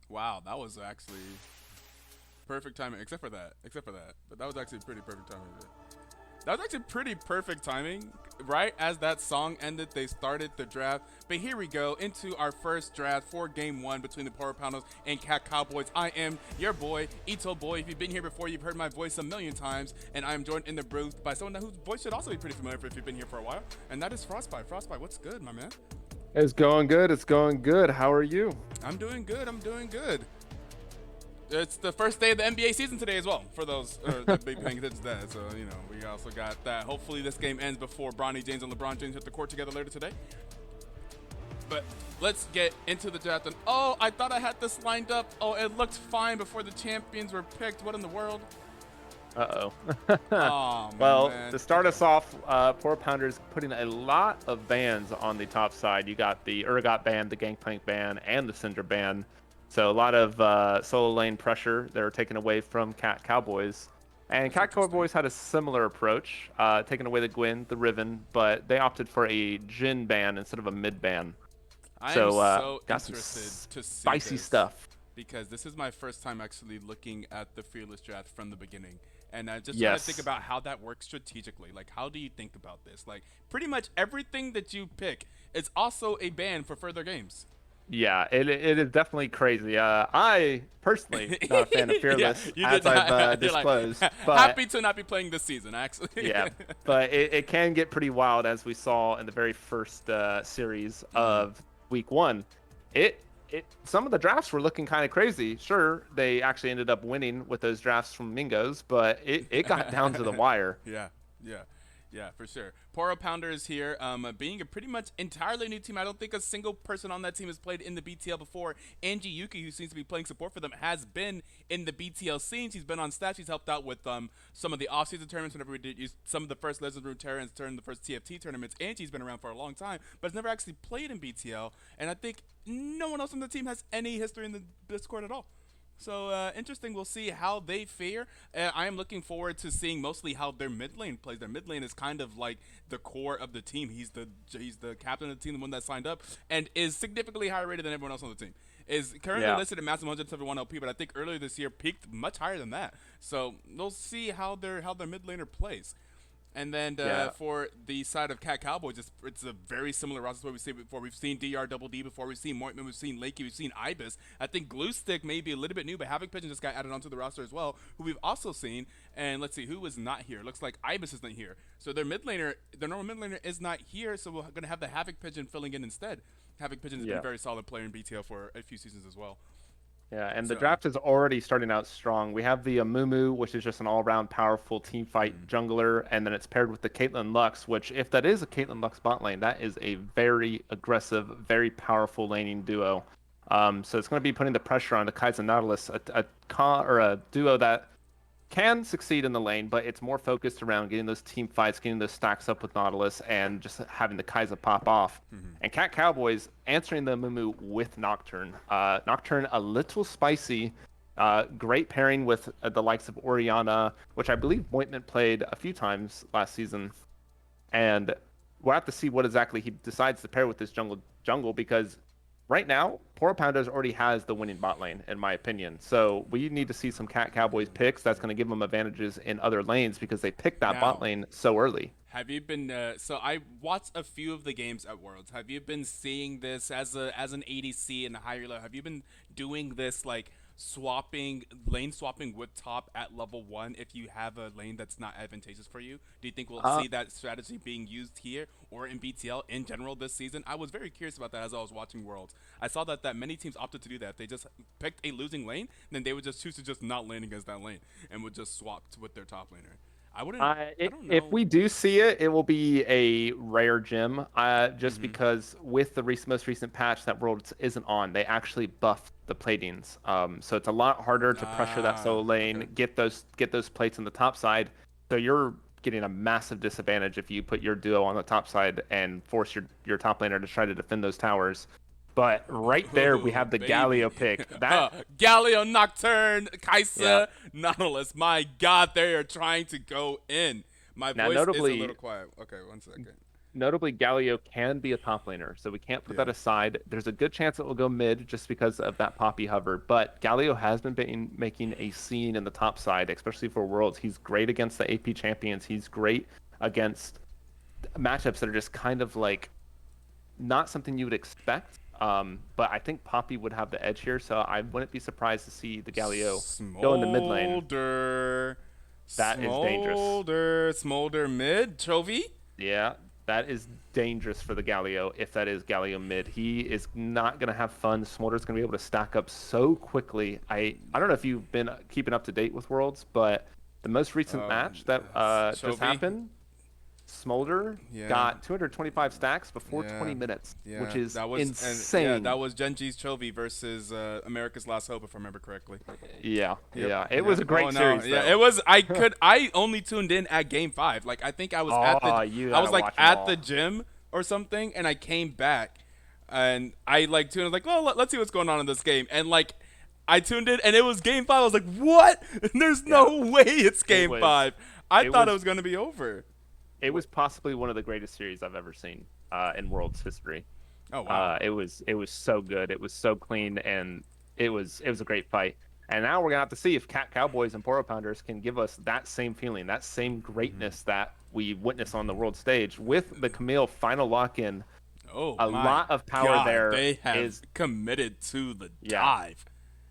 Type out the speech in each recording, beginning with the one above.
Wow, that was actually perfect timing, except for that. But that was actually pretty perfect timing. That was actually pretty perfect timing. Right as that song ended, they started the draft. But here we go into our first draft for game one between the Poro Pounders and Cat Cowboys. I am your boy, Etoe Boy. If you've been here before, you've heard my voice a million times. And I am joined in the booth by someone whose voice should also be pretty familiar if you've been here for a while. And that is Frostbyte. Frostbyte, what's good, my man? It's going good. It's going good. How are you? I'm doing good. I'm doing good. It's the first day of the NBA season today as well, for those that be paying attention to that. So, we also got that. Hopefully this game ends before Bronny James and LeBron James hit the court together later today. But let's get into the draft. And, oh, I thought I had this lined up. Oh, it looked fine before the champions were picked. What in the world? Uh-oh. Oh, Well, man. to start us off, Poor Pounders putting a lot of bands on the top side. You got the Urgot band, the Gangplank band, and the Cinder band. So a lot of solo lane pressure they're taken away from Cat Cowboys. And Cat Cowboys had a similar approach, taking away the Gwyn, the Riven, but they opted for a Jhin ban instead of a mid ban. I am So so got some interested to see spicy this, stuff. because this is my first time actually looking at the Fearless draft from the beginning. And I just trying to think Yes. about how that works strategically. Like, how do you think about this? Like, pretty much everything that you pick is also a ban for further games. Yeah, it is definitely crazy. I personally not a fan of Yeah, Fearless, you did as I've not. You're like, disclosed, but happy to not be playing this season, actually. yeah, but it can get pretty wild as we saw in the very first series of week one. It some of the drafts were looking kind of crazy. Sure, they actually ended up winning with those drafts from Mingos, but it got down to the wire. Yeah, yeah, yeah, for sure. Poro Pounder is here, being a pretty much entirely new team. I don't think a single person on that team has played in the BTL before. Angie Yuki, who seems to be playing support for them, has been in the BTL scene. She's been on stats. She's helped out with some of the off-season tournaments whenever we did use some of the first Legends Room Terrans turn the first TFT tournaments. Angie's been around for a long time, but has never actually played in BTL. And I think no one else on the team has any history in the Discord at all. So interesting. We'll see how they fare. I am looking forward to seeing mostly how their mid lane plays. Their mid lane is kind of like the core of the team. He's the captain of the team, the one that signed up, and is significantly higher rated than everyone else on the team. Is currently Yeah. listed at massive 171 LP, but I think earlier this year peaked much higher than that. So we'll see how their mid laner plays. And then Yeah. for the side of Cat Cowboys, it's a very similar roster to what we've seen before. We've seen DR Double D before. We've seen Moitman. We've seen Lakey. We've seen Ibis. I think Glue Stick may be a little bit new, but Havoc Pigeon just got added onto the roster as well, who we've also seen. And let's see, who is not here? Looks like Ibis is not here. So their normal mid laner is not here, so we're going to have the Havoc Pigeon filling in instead. Havoc Pigeon has been Yeah. a very solid player in BTL for a few seasons as well. Yeah, and the So, draft is already starting out strong. We have the Amumu, which is just an all-around powerful team fight jungler, and then it's paired with the Caitlyn Lux, which if that is a Caitlyn Lux bot lane, that is a very aggressive, very powerful laning duo. So it's going to be putting the pressure on the Kai'Sa Nautilus, a duo that can succeed in the lane, but it's more focused around getting those team fights, getting those stacks up with Nautilus, and just having the Kai'Sa pop off. And Cat Cowboys answering the Mumu with Nocturne. Nocturne a little spicy. Great pairing with the likes of Oriana, which I believe Moitman played a few times last season. And we'll have to see what exactly he decides to pair with this jungle because right now, Poro Pounders already has the winning bot lane, in my opinion. So we need to see some Cat Cowboys picks that's going to give them advantages in other lanes because they picked that bot now, lane so early. have you been? So I watched a few of the games at Worlds. Have you been seeing this as an ADC in a higher level? Have you been doing this like lane swapping with top at level 1 if you have a lane that's not advantageous for you? Do you think we'll Uh, see that strategy being used here or in BTL in general this season? I was very curious about that as I was watching Worlds. I saw that many teams opted to do that. They just picked a losing lane, then they would just choose to just not lane against that lane and would just swap with their top laner. I wouldn't. I don't if know. we do see it, it will be a rare gem. Just Hmm. because with the most recent patch that Worlds isn't on, they actually buffed the platings. So it's a lot harder to pressure that Ah, solo lane, okay. get those plates on the top side. So you're getting a massive disadvantage if you put your duo on the top side and force your top laner to try to defend those towers. But right there, we Ooh, have the baby. Galio pick. That Galio Nocturne, yeah. Kaisa, Nautilus. My God, they are trying to go in. My Now, voice is a notably, little quiet. Okay, one second. notably, Galio can be a top laner, so we can't put Yeah. that aside. There's a good chance it will go mid just because of that Poppy hover, but Galio has been making a scene in the top side, especially for Worlds. He's great against the AP champions. He's great against matchups that are just kind of like not something you would expect. But I think Poppy would have the edge here, so I wouldn't be surprised to see the Galio go in the mid lane. Smolder. That is dangerous. Smolder mid. Chovy? Yeah, that is dangerous for the Galio if that is Galio mid. He is not going to have fun. Smolder's going to be able to stack up so quickly. I don't know if you've been keeping up to date with Worlds, but the most recent match that just Chovy? happened, Smolder Yeah. got 225 stacks before Yeah. 20 minutes, which Yeah. is That was and yeah, insane. that was Genji's Chovy versus America's Last Hope, if I remember correctly. Yeah, Yep. yeah. It was Yep. a great Oh no. series, Yeah, though. it was. I only tuned in at game 5. Like I think I was at the. Oh, you I gotta was like watch them at the all. gym or something, and I came back, and I like tuned. I was like, well, let's see what's going on in this game, and like. I tuned in and it was game 5. I was like, "What? There's Yeah, no way it's it game was. 5." I It thought it was was gonna be over. it was possibly one of the greatest series I've ever seen in World's history. Oh wow. It was so good. It was so clean, and it was a great fight. And now we're gonna have to see if Cat Cowboys and Poro Pounders can give us that same feeling, that same greatness that we witnessed on the world stage with the Camille final lock-in. Oh A my lot of power God, there they have is, committed to the yeah, dive.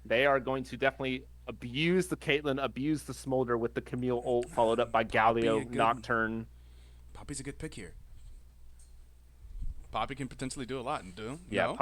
they are going to definitely abuse the Caitlyn, abuse the Smolder with the Camille ult, followed up by Galio, Nocturne. Poppy's a good pick here. Poppy can potentially do a lot and do Yeah, no.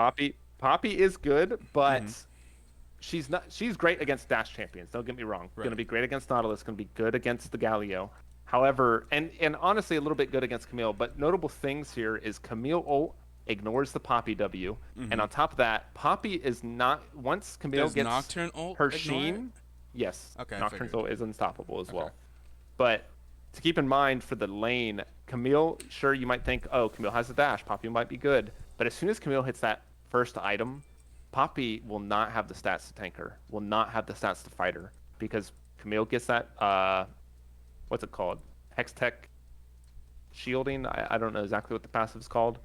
Poppy is good, but Mm-hmm. she's great against dash champions. Don't get me wrong. Right. Gonna be great against Nautilus. Gonna be good against the Galio. However, and honestly a little bit good against Camille. But notable things here is Camille ult ignores the Poppy W, and on top of that, Poppy is not once Camille Does gets Nocturne ult her ignore it? sheen. Yes, Okay, I Nocturne's figured. ult is unstoppable as Okay. well. But to keep in mind for the lane, Camille, sure, you might think, oh, Camille has a dash. Poppy might be good. But as soon as Camille hits that first item, Poppy will not have the stats to tank her, will not have the stats to fight her. Because Camille gets that, what's it called? Hextech shielding? I don't know exactly what the passive is called.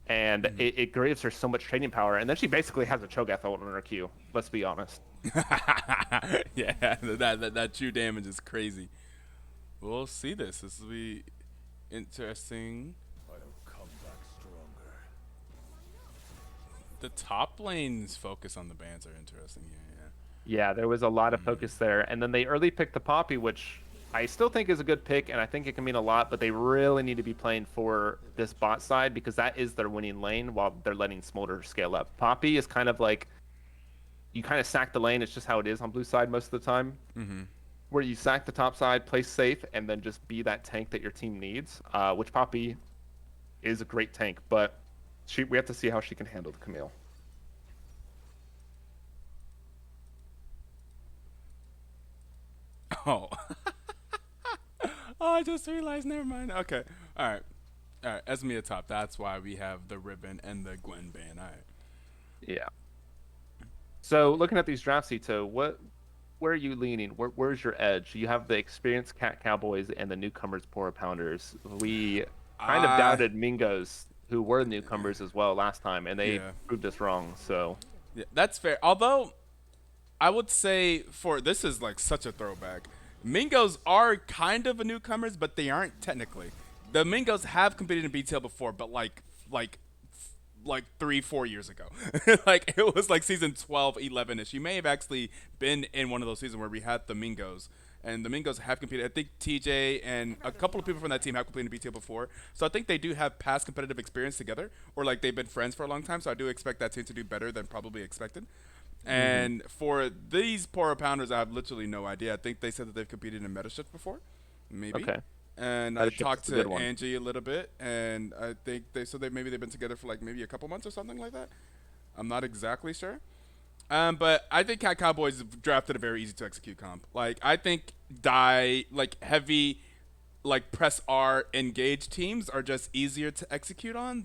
And it gives her so much trading power. And then she basically has a Cho'Gath ult on her Q. Let's be honest. Yeah, that true damage is crazy. We'll see this. This will be interesting. The top lane's focus on the bans are interesting. Yeah, Yeah, there was a lot of focus there. And then they early picked the Poppy, which I still think is a good pick, and I think it can mean a lot, but they really need to be playing for this bot side because that is their winning lane while they're letting Smolder scale up. Poppy is kind of like you kind of sack the lane. It's just how it is on blue side most of the time, where you sack the top side, play safe, and then just be that tank that your team needs, which Poppy is a great tank, but we have to see how she can handle the Camille. yeah. Oh. Oh, I just realized. Never mind. Okay. All right. All right. Esmea top. That's why we have the ribbon and the Gwen ban. All right. Yeah. So looking at these drafts, Ito, where are you leaning? Where's your edge? You have the experienced Cat Cowboys and the newcomers Poro Pounders. We kind of Uh, doubted Mingos, who were newcomers as well last time, and they yeah. proved us wrong. So Yeah, that's fair. Although I would say for this is like such a throwback. Mingos are kind of a newcomers, but they aren't technically. The Mingos have competed in BTL before, but like 3-4 years ago. Like it was like season 12, 11ish. You may have actually been in one of those seasons where we had the Mingos. And the Mingos have competed. I think TJ and a couple of people from that team have competed in BTL before. So I think they do have past competitive experience together, or like they've been friends for a long time. So I do expect that team to do better than probably expected. And for these Poro Pounders, I have literally no idea. I think they said that they've competed in Meta Shift before, maybe. okay, And I Meta Shift talked is a good to one. Angie a little bit, and I think they said maybe they've been together for like maybe a couple months or something like that. I'm not exactly sure. But I think Cat Cowboys have drafted a very easy to execute comp. Like I think like heavy like press R engage teams are just easier to execute on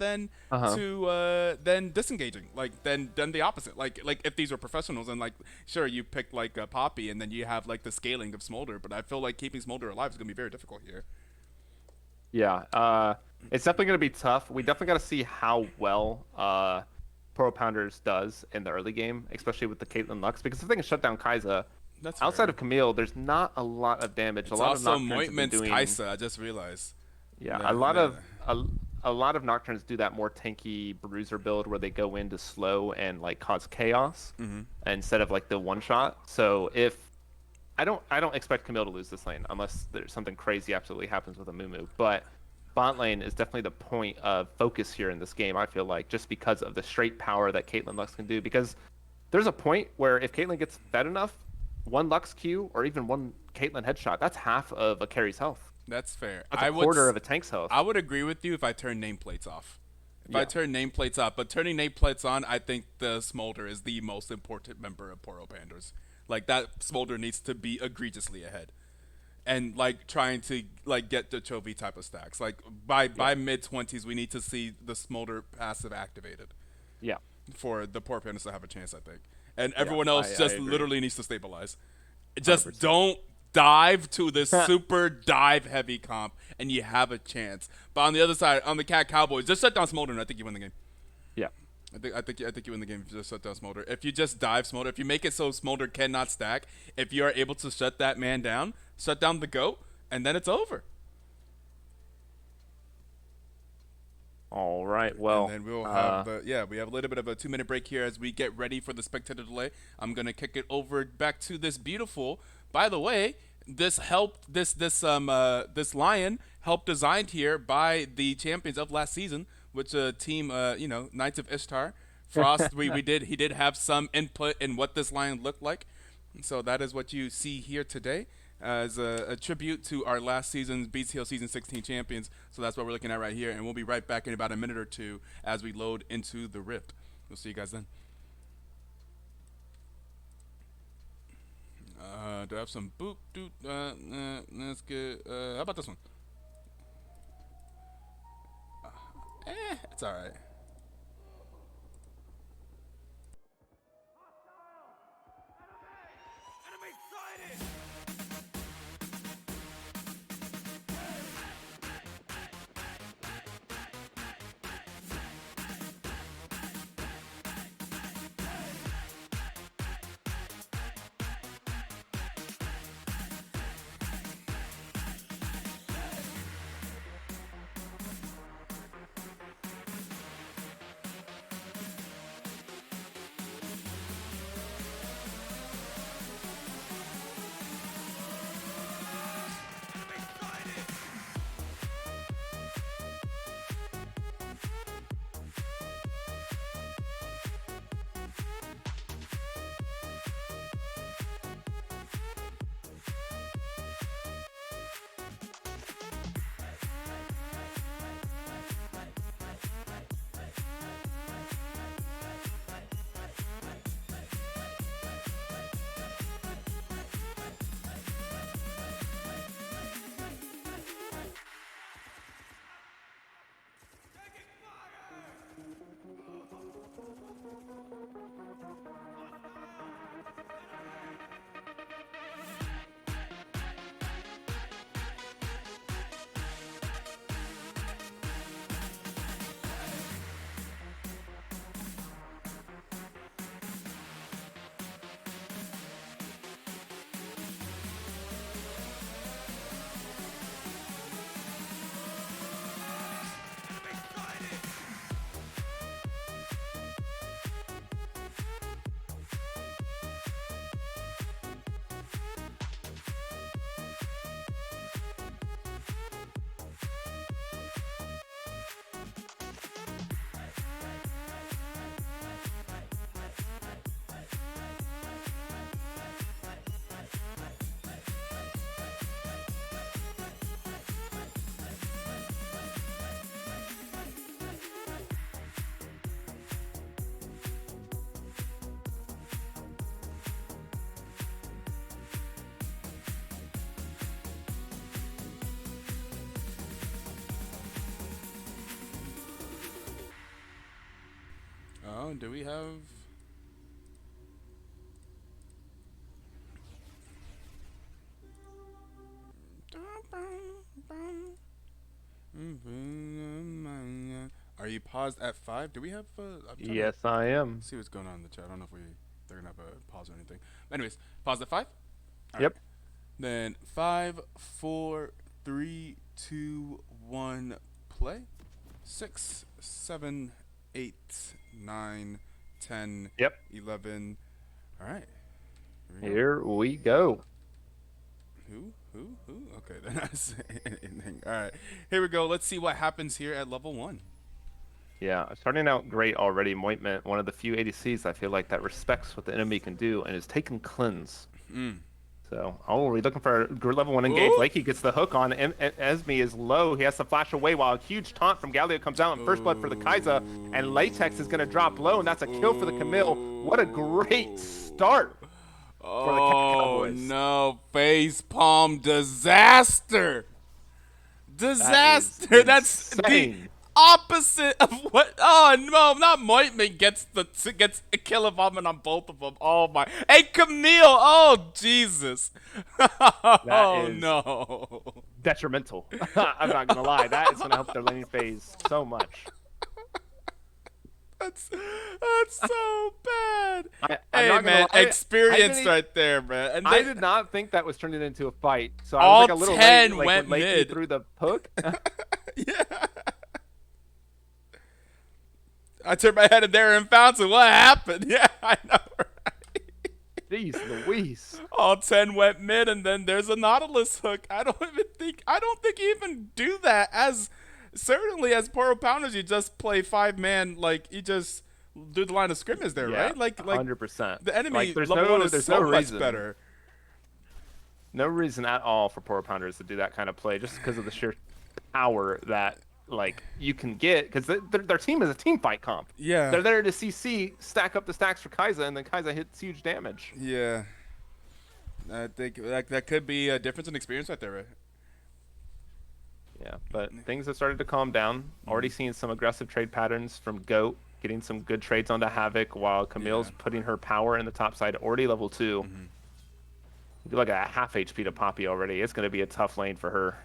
Uh-huh. than disengaging. Like than the opposite. Like if these were professionals and like sure you pick like a Poppy and then you have like the scaling of Smolder, but I feel like keeping Smolder alive is gonna be very difficult here. Yeah. It's definitely going to be tough. We definitely got to see how well Pro Pounders does in the early game, especially with the Caitlyn Lux, because the thing is shut down Kai'Sa. That's Outside fair. of Camille, there's not a lot of damage. A It's lot of also Nocturnes have been Moitman's doing, Kaisa. I just realized. yeah, The a lot of Nocturnes do that more tanky bruiser build where they go into slow and like cause chaos mm-hmm. instead of like the one shot. So if I don't expect Camille to lose this lane unless there's something crazy absolutely happens with a Mumu. But bot lane is definitely the point of focus here in this game, I feel like, just because of the straight power that Caitlyn Lux can do. Because there's a point where if Caitlyn gets fed enough, one Lux Q or even one Caitlyn headshot, that's half of a carry's health. That's fair. That's a quarter of a tank's health. I would agree with you if I turn nameplates off. If I Yeah. turn nameplates off, but turning nameplates on, I think the Smolder is the most important member of Poro Pandas. Like that Smolder needs to be egregiously ahead, and like trying to like get the Chovy type of stacks. Like by mid 20s, we need to see the Smolder passive activated Yeah. for the Poro Pandas to have a chance. I think, and Yeah. everyone else I just agree. literally needs to stabilize. Just 100%. don't dive to the super dive heavy comp and you have a chance. But on the other side, on the Cowboys, just shut down Smolder and I think you win the game. Yeah. I think you win the game if you just shut down Smolder. If you just dive Smolder, if you make it so Smolder cannot stack, if you are able to shut that man down, shut down the GOAT, and then it's over. All right. And Well, then we'll have we have a little bit of a 2-minute break here as we get ready for the spectator delay. I'm gonna kick it over back to this beautiful. By the way, this lion helped designed here by the champions of last season, which team Knights of Ishtar. Frost, he did have some input in what this lion looked like. So that is what you see here today as a tribute to our last season's BTL Season 16 champions. So that's what we're looking at right here. And we'll be right back in about a minute or two as we load into the Rift. We'll see you guys then. Do I have some boop? That's good. How about this one? It's all right. Oh, do we have? Are you paused at 5? Do we have? I'm trying to Yes, I am. see what's going on in the chat. I don't know if they're gonna have a pause or anything. Anyways, pause at 5. All right. Yep. Then 5, 4, 3, 2, 1, play. 6, 7, 8, 9, 10, Yep. 11. All right. Here we go. Here we go. Who? Okay, then that's anything. All right. Here we go. Let's see what happens here at level 1. Yeah, starting out great already. Moitment, one of the few ADCs I feel like that respects what the enemy can do and is taking cleanse. So, we're looking for a level 1 engage. Ooh. Lakey gets the hook on. Esme is low. He has to flash away while a huge taunt from Galio comes out. And first blood for the Kai'Sa. And Latex is going to drop low, and that's a kill for the Camille. What a great start for the Cowboys. No, face palm disaster. That That's the insane. opposite of what. Oh no, not Moitman gets a kill vomit on both of them. Oh my. Hey Camille. Oh Jesus. Oh is no. Detrimental. I'm not going to lie. That is going to help their laning phase so much. That's so bad. I'm Hey not gonna man, lie, experience right there, man. And I did not think that was turning into a fight. So I all was like a little 10 late, like went when Lakey mid. threw the hook. Yeah. I turned my head in there and found it. What happened? Yeah, I know. Right? Jeez Louise. All 10 went mid, and then there's a Nautilus hook. I don't think you even do that as. Certainly, as Poro Pounders, you just play 5-man, like, you just do the line of scrimmage there, Yeah, right? Like 100%. the enemy Like, there's level 1 is there's so no much reason. better. No reason at all for Poro Pounders to do that kind of play, just because of the sheer power that like you can get, because their team is a team fight comp. Yeah. They're there to CC, stack up the stacks for Kai'Sa, and then Kai'Sa hits huge damage. Yeah. I think that could be a difference in experience right there, right? Yeah, but things have started to calm down. Already seeing some aggressive trade patterns from Goat, getting some good trades onto Havoc, while Camille's putting her power in the top side, already level 2. Do like a half HP to Poppy already. It's going to be a tough lane for her.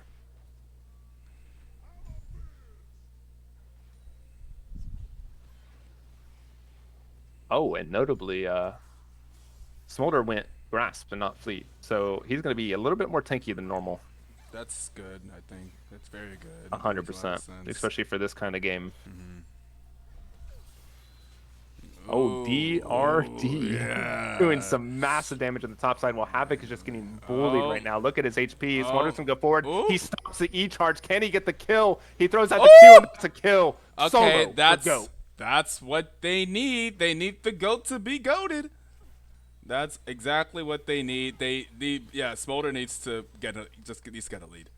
Oh, and notably, Smolder went Grasp and not Fleet, so he's going to be a little bit more tanky than normal. That's good, I think. That's very good. 100%, especially for this kind of game. Oh, DRD doing some massive damage on the top side while Havoc is just getting bullied right now. Look at his HP. Smolder's going to go forward. He stops the E-charge. Can he get the kill? He throws out the Q, and that's a kill. Okay, Solo that's what they need. They need the GOAT to be goated. That's exactly what they need. Smolder needs to needs to get a lead.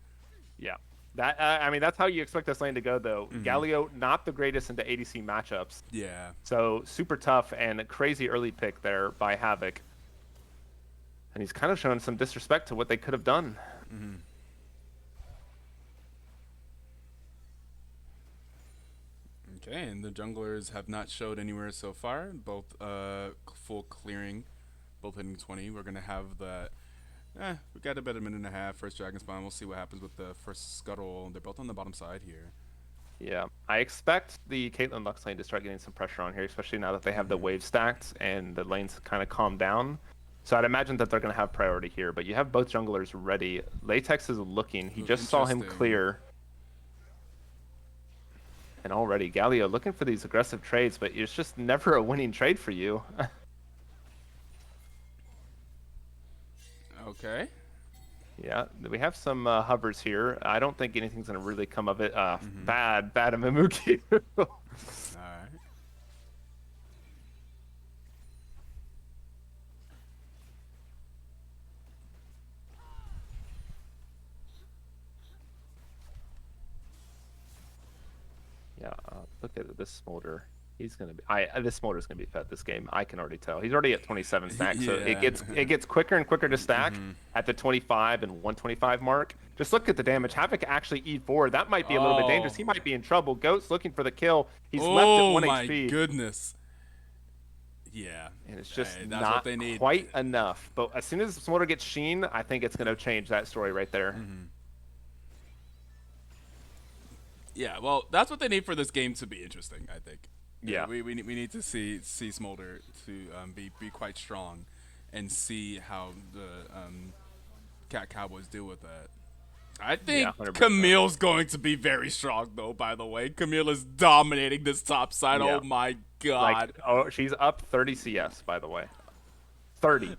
Yeah. That I mean, that's how you expect this lane to go, though. Galio, not the greatest into ADC matchups. Yeah. So super tough and a crazy early pick there by Havoc. And he's kind of showing some disrespect to what they could have done. Okay, and the junglers have not showed anywhere so far. Both full clearing, both hitting 20. We're gonna have that. We got about a minute and a half. First dragon spawn. We'll see what happens with the first scuttle. They're both on the bottom side here. Yeah, I expect the Caitlyn Lux lane to start getting some pressure on here, especially now that they have the wave stacked and the lanes kind of calm down. So I'd imagine that they're going to have priority here, but you have both junglers ready. Latex is looking. He just saw him clear. And already, Galio looking for these aggressive trades, but it's just never a winning trade for you. Okay. Yeah, we have some hovers here. I don't think anything's going to really come of it. Bad Amumuki. All right. Yeah, look at this Smolder. He's gonna be. This Smolder's gonna be fed this game. I can already tell. He's already at 27 stacks, so it gets quicker and quicker to stack at the 25 and 125 mark. Just look at the damage. Havoc actually E4. That might be a little bit dangerous. He might be in trouble. Goat's looking for the kill. He's left at 1 HP. Oh my goodness. Yeah. And it's just that's not what they need. quite enough. But as soon as Smolder gets Sheen, I think it's gonna change that story right there. Yeah, well, that's what they need for this game to be interesting. I think. Yeah. We need to see Smolder to be quite strong, and see how the Cowboys deal with that. I Yeah, think 100%. Camille's going to be very strong, though. By the way, Camille is dominating this top side. Yeah. Oh my Like, god! oh, she's up 30 CS, by the way. 30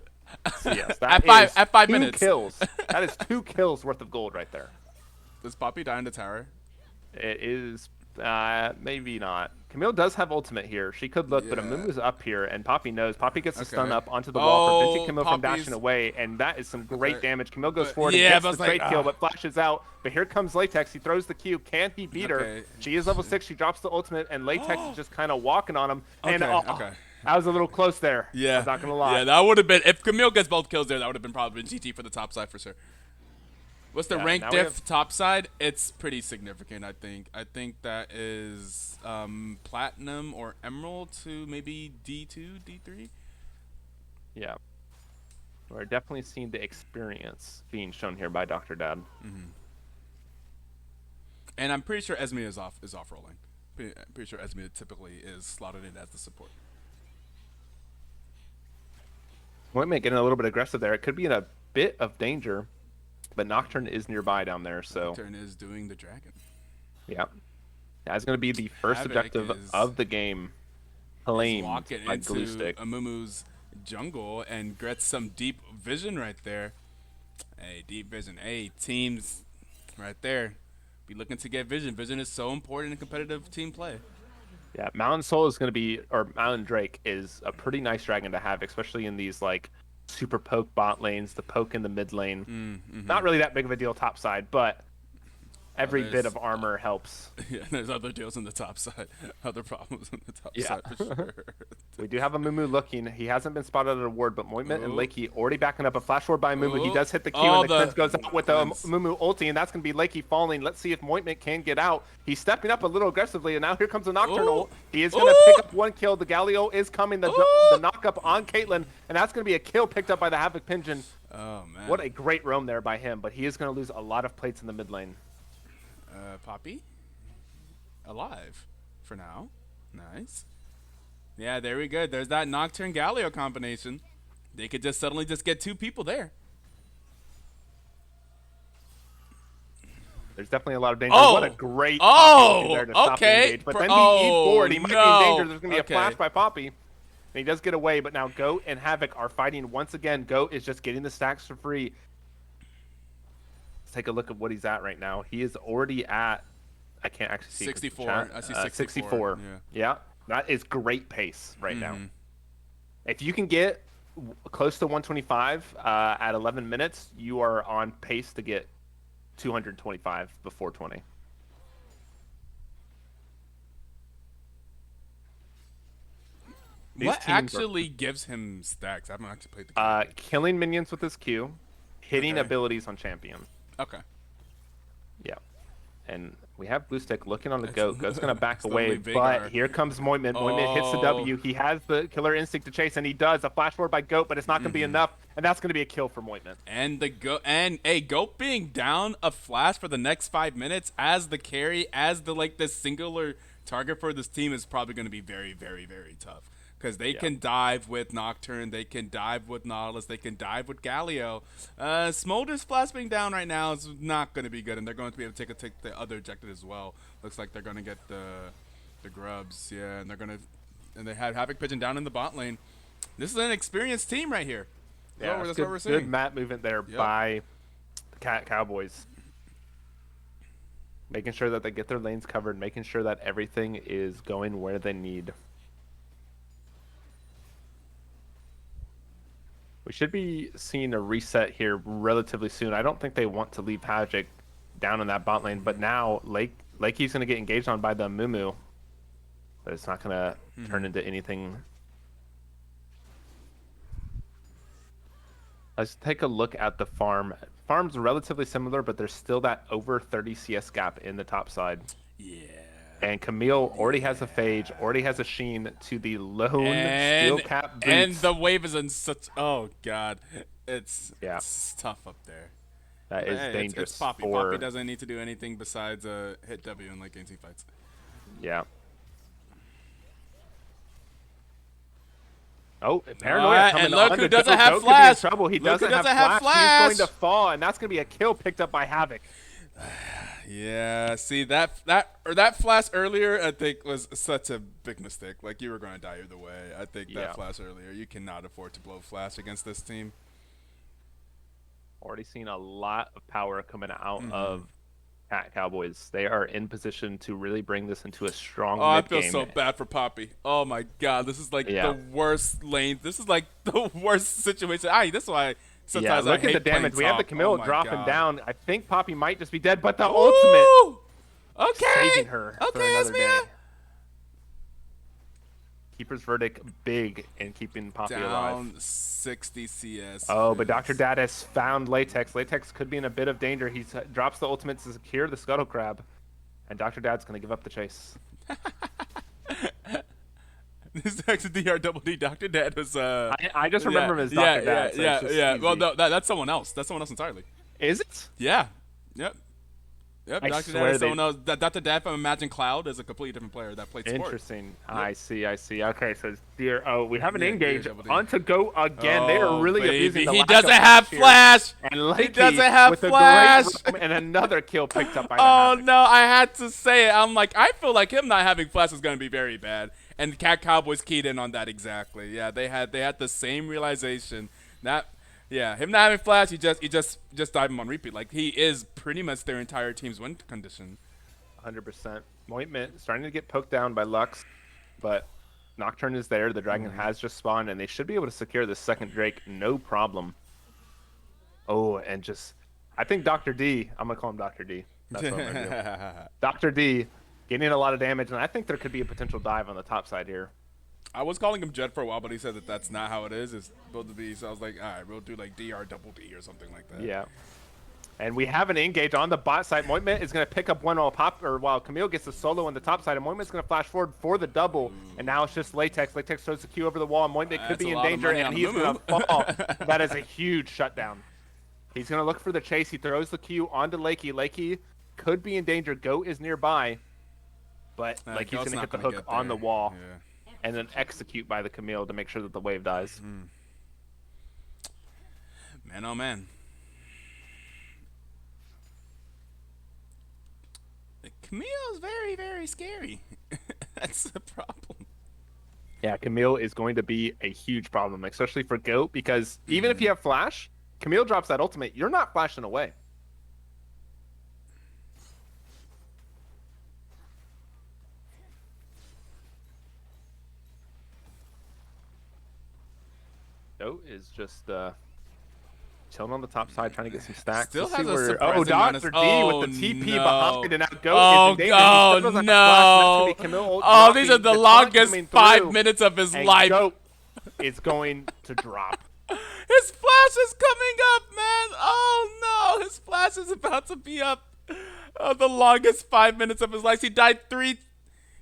CS. That At five is at 5 minutes. 2 kills. That is 2 kills worth of gold right there. Does Poppy die in the tower? It is maybe not. Camille does have ultimate here. She could look, but Yeah. Amumu's up here, and Poppy knows. Poppy gets the stun Okay. up onto the wall, preventing Oh, Camille from Poppy's. dashing away, and that is some great Okay. damage. Camille goes But forward and yeah, gets but I the was like, trade kill, but flashes out. But here comes Latex. He throws the Q. Can he beat her? Okay. She is level 6. She drops the ultimate, and Latex is just kind of walking on him. And Okay, oh, okay. that was a little close there. Yeah. I was not gonna lie. Yeah, that would have been if Camille gets both kills there. That would have been probably GT for the top side for sure. What's the Yeah, rank now we diff have- top side? It's pretty significant, I think. I think that is platinum or emerald to maybe D2, D3. Yeah. We're definitely seeing the experience being shown here by Dr. Dad. And I'm pretty sure Esme is off rolling. Pretty sure Esme typically is slotted in as the support. Whitman getting a little bit aggressive there. It could be in a bit of danger, but Nocturne is nearby down there, so Turn is doing the dragon. yeah. That's going to be the first Havoc objective is- of the game. Claimed Walking by into Glue Stick. Amumu's jungle and gets some deep vision right there. Hey, deep vision. Hey, teams right there. Be looking to get vision. Vision is so important in competitive team play. Yeah, Mountain Soul is going to be, or Mountain Drake is a pretty nice dragon to have, especially in these like super poke bot lanes, the poke in the mid lane. Not really that big of a deal top side, but every bit there's- of armor helps. Yeah, there's other deals on the top side. Other problems on the top Yeah. side for sure. We do have a Mumu looking. He hasn't been spotted at a ward, but Moitman and Ooh. Lakey already backing up a flash ward by Mumu. He Ooh. does hit the Q, Oh, and the the cleanse goes out with the cleanse. Mumu ulti, and that's going to be Lakey falling. Let's see if Moitman can get out. He's stepping up a little aggressively, and now here comes a Nocturnal. Ooh. He is going to Ooh. pick up 1 kill. The Galio is coming. The knock up on Caitlyn, and that's going to be a kill picked up by the Havoc Pigeon. Oh, man. What a great roam there by him, but he is going to lose a lot of plates in the mid lane. Poppy? Alive for now. Nice. Yeah, there we go. There's that Nocturne Galio combination. They could just suddenly just get 2 people there. There's definitely a lot of danger. Oh! What a great Oh! Poppy there to stop the Okay. engage. But Per- then he oh, forward. He might be in no. danger. There's going to be Okay. a flash by Poppy. And he does get away, but now Goat and Havoc are fighting once again. Goat is just getting the stacks for free. Let's take a look at what he's at right now. He is already at, I can't actually see. 64. Chat. I see 64. Yeah, that is great pace right now. If you can get close to 125 at 11 minutes, you are on pace to get 225 before 20. These What teams are- actually gives him stacks? I haven't actually played the game. killing minions with his Q, hitting Okay. abilities on champion. Okay. Yeah. And we have Blue Stick looking on the Goat. Goat's going to back it's the away, only but Vagar. here comes Moitman. Moitman hits the Oh. W. He has the killer instinct to chase, and he does. A flash forward by Goat, but it's not going to be enough, and that's going to be a kill for Moitman. And Goat being down a flash for the next 5 minutes as the carry, as the singular target for this team is probably going to be very, very, very tough. Because they can dive with Nocturne, they can dive with Nautilus, they can dive with Galio. Smolder's flash being down right now is not going to be good, and they're going to be able to take the other objective as well. Looks like they're going to get the grubs, yeah, and they have Havoc Pigeon down in the bot lane. This is an experienced team right here. Yeah, That's good, what we're seeing. good map movement there by the Cowboys. Making sure that they get their lanes covered, making sure that everything is going where they need. We should be seeing a reset here relatively soon. I don't think they want to leave Havoc down in that bot lane, but now Lakey's going to get engaged on by the Mumu. But it's not going to turn into anything. Let's take a look at the farm. Farm's relatively similar, but there's still that over 30 CS gap in the top side. Yeah. And Camille already has a Phage, already has a Sheen to the lone steel cap boots. And the wave is in such. Oh god, it's Yeah. it's tough up there. That is Hey, it's dangerous Poppy. for. Poppy doesn't need to do anything besides hit W in late game team fights. Yeah. Oh, Paranoia coming and look on who the doesn't Goat. have Goat could be in flash. trouble. He Look who doesn't have flash. He's going to fall, and that's going to be a kill picked up by Havoc. Yeah, see that flash earlier, I think was such a big mistake. Like you were going to die either way. I think that flash earlier, you cannot afford to blow flash against this team. Already seen a lot of power coming out of Cowboys. They are in position to really bring this into a strong I mid feel game. so bad for Poppy. Oh my God, this is like Yeah. the worst lane. This is like the worst situation. This is why sometimes Look I hate at the damage. playing We have the top. Camille Oh my dropping God. down. I think Poppy might just be dead, but the Ooh! ultimate Okay. saving her for Okay, another day. Esmia. Keeper's verdict big in keeping Poppy Down alive. 60 CS. Oh, but Dr. Dad has found Latex. Latex could be in a bit of danger. He drops the ultimate to secure the Scuttle Crab. And Dr. Dad's going to give up the chase. This is actually DRDD. Dr. Dad was I just remember him as Dr. Dad. So it's just easy. Well, no, that's someone else. That's someone else entirely. Is it? Yeah. Yep. I Dr. swear Dad is someone else. Dr. Dad from Imagine Cloud is a completely different player that played sport. Interesting. Yep. I see. Okay, so it's dear. Oh, we have an engage DRDD. on to go again. They are really abusing the He lack doesn't of have here. flash. And Lakey He doesn't have with flash. A great roam and another kill picked up by the Oh Havoc. no, I had to say it. I'm like, I feel like him not having flash is going to be very bad. And Cowboys keyed in on that exactly. Yeah, they had the same realization. Him not having flash, he just dive him on repeat. Like he is pretty much their entire team's win condition. 100%. Moitment starting to get poked down by Lux, but Nocturne is there. The Dragon has just spawned, and they should be able to secure the second Drake, no problem. Oh, and I think Dr. D, I'm going to call him Dr. D. That's what I'm going to do. Dr. D getting a lot of damage, and I think there could be a potential dive on the top side here. I was calling him Jet for a while, but he said that that's not how it is. It's built to be. So I was like, all right, we'll do like DRDD or something like that. Yeah. And we have an engage on the bot side. Moitment is going to pick up one while Camille gets the solo on the top side. And Moitment's going to flash forward for the double. And now it's just Latex. Latex throws the Q over the wall. And Moitment could be in danger, and he's going to fall. That is a huge shutdown. He's going to look for the chase. He throws the Q onto Lakey. Lakey could be in danger. Goat is nearby. But like he's going to hit the hook on the wall. Yeah. And then execute by the Camille to make sure that the wave dies. Man, oh man. Camille is very, very scary. That's the problem. Yeah, Camille is going to be a huge problem, especially for Goat, because even if you have flash, Camille drops that ultimate, you're not flashing away. Goat is just chilling on the top side, trying to get some stacks. Still Let's has see a where... surprising Oh, amount of... Dr. D with the TP behind, and now Goat Oh, is in danger. He still doesn't have flash, and that's gonna be Camille oh, these are dropping, the taunt longest coming 5 through, minutes of his and life. Goat is going to drop. His flash is coming up, man. Oh, no. His flash is about to be up. Oh, the longest 5 minutes of his life. He died three...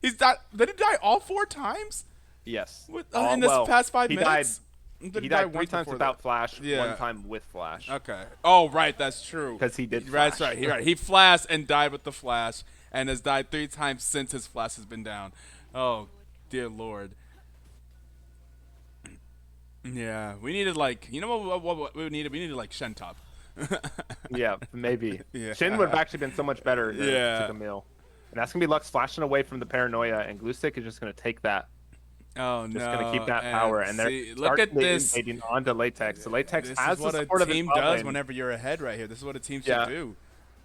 Did he die all 4 times? Yes. In this past 5 minutes? He died 3 times without flash, Yeah. 1 time with flash. Okay. Oh, right. That's true. Because he did flash. That's right. He flashed and died with the flash and has died 3 times since his flash has been down. Oh, dear Lord. Yeah. We needed, like, you know what we needed? We needed, like, Shen top. Yeah, maybe. Yeah. Shin would have actually been so much better than Yeah. Camille. And that's going to be Lux flashing away from the Paranoia, and Gluestick is just going to take that. Oh, Just no. going to keep that power, and they're look at this. invading onto Latex. So Latex This has is what the a support of his team bot does lane. whenever you're ahead right here. This is what a team should Yeah. do.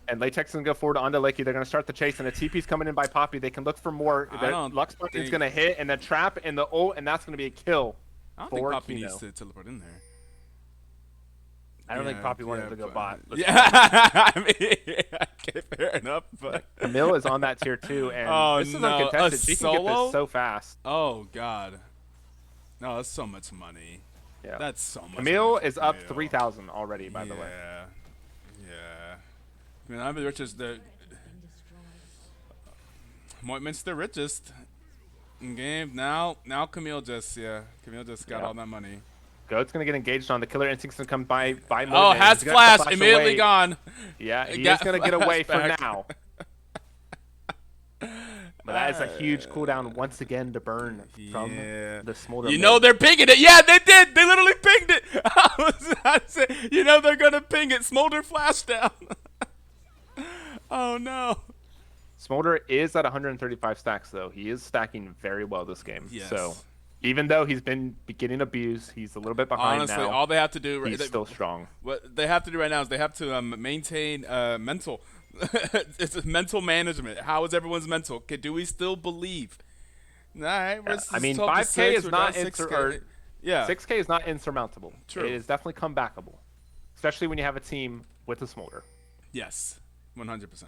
And Latex is going to go forward onto Lakey. They're going to start the chase, and the TP's coming in by Poppy. They can look for more. Lux button is going to hit, and the trap and the ult, and that's going to be a kill. I don't think Poppy needs to teleport in there. I don't think Poppy wanted to go bot. Yeah, I mean, okay, fair enough. But Camille is on that tier 2, and this is uncontested. She can get this so fast. Oh, God. No, that's so much money. Yeah. That's so much Camille money is up 3,000 already, by the way. Yeah. I mean, I'm the richest. Moitment's the richest in game. Now Camille just got all that money. Goat's gonna get engaged on the killer instincts and come by Oh, Moitman. has He's gonna have to flash immediately away. gone. Yeah, he is Got gonna get away for flashback. now. But that is a huge cooldown once again to burn from Yeah. the smolder. You know they're pinging it. Yeah, they did. They literally pinged it. I was about to say, you know they're gonna ping it. Smolder flash down. Oh no. Smolder is at 135 stacks though. He is stacking very well this game. Yes. So even though he's been getting abused, he's a little bit behind Honestly, now. all they have to do He's still strong. What they have to do right now is they have to maintain mental. It's mental management. How is everyone's mental? Okay, do we still believe? All right, Yeah. I mean, 5K is not 6K. Yeah, 6K is not insurmountable. True. It is definitely comebackable, especially when you have a team with a smolder. Yes, 100%.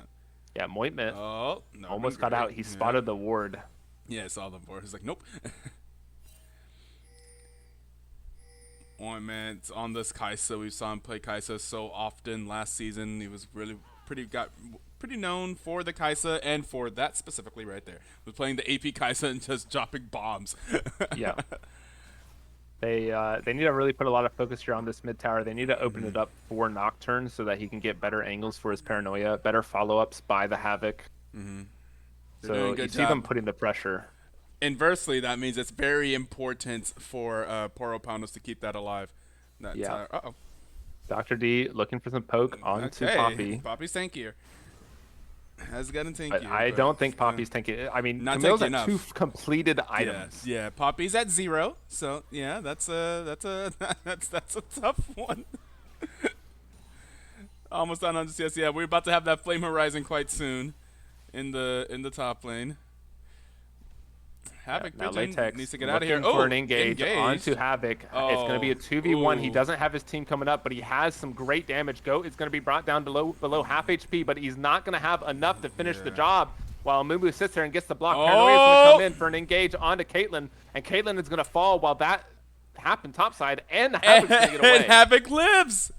Yeah, Moitman Oh, no, almost got out. He spotted the ward. Yeah, I saw the board. He's like, nope. Ointment on this Kaisa. We saw him play Kaisa so often last season. He was really pretty known for the Kaisa and for that specifically right there. Was playing the AP Kaisa and just dropping bombs. Yeah. They need to really put a lot of focus here on this mid tower. They need to open it up for Nocturne so that he can get better angles for his paranoia, better follow-ups by the Havoc. So you see them putting the pressure. Inversely, that means it's very important for Poro Pounders to keep that alive. Yeah. Uh-oh. Dr. D looking for some poke onto Poppy. Poppy's tankier. Has gotten tankier. But I don't think Poppy's tanky. I mean, not Camille's tanky at 2 completed items. Yeah, Poppy's at 0. So yeah, that's a that's a tough one. Almost done on CS. Yeah, we're about to have that Flame Horizon quite soon in the top lane. Havoc now Pigeon Latex needs to get out of here. For an engage onto Havoc. Oh. It's going to be a 2v1. He doesn't have his team coming up, but he has some great damage. Goat is going to be brought down below half HP, but he's not going to have enough to finish the job while Mumu sits there and gets the block. Paranoia is going to come in for an engage onto Caitlyn, and Caitlyn is going to fall while that happened topside, and Havoc's going to get away. And Havoc lives.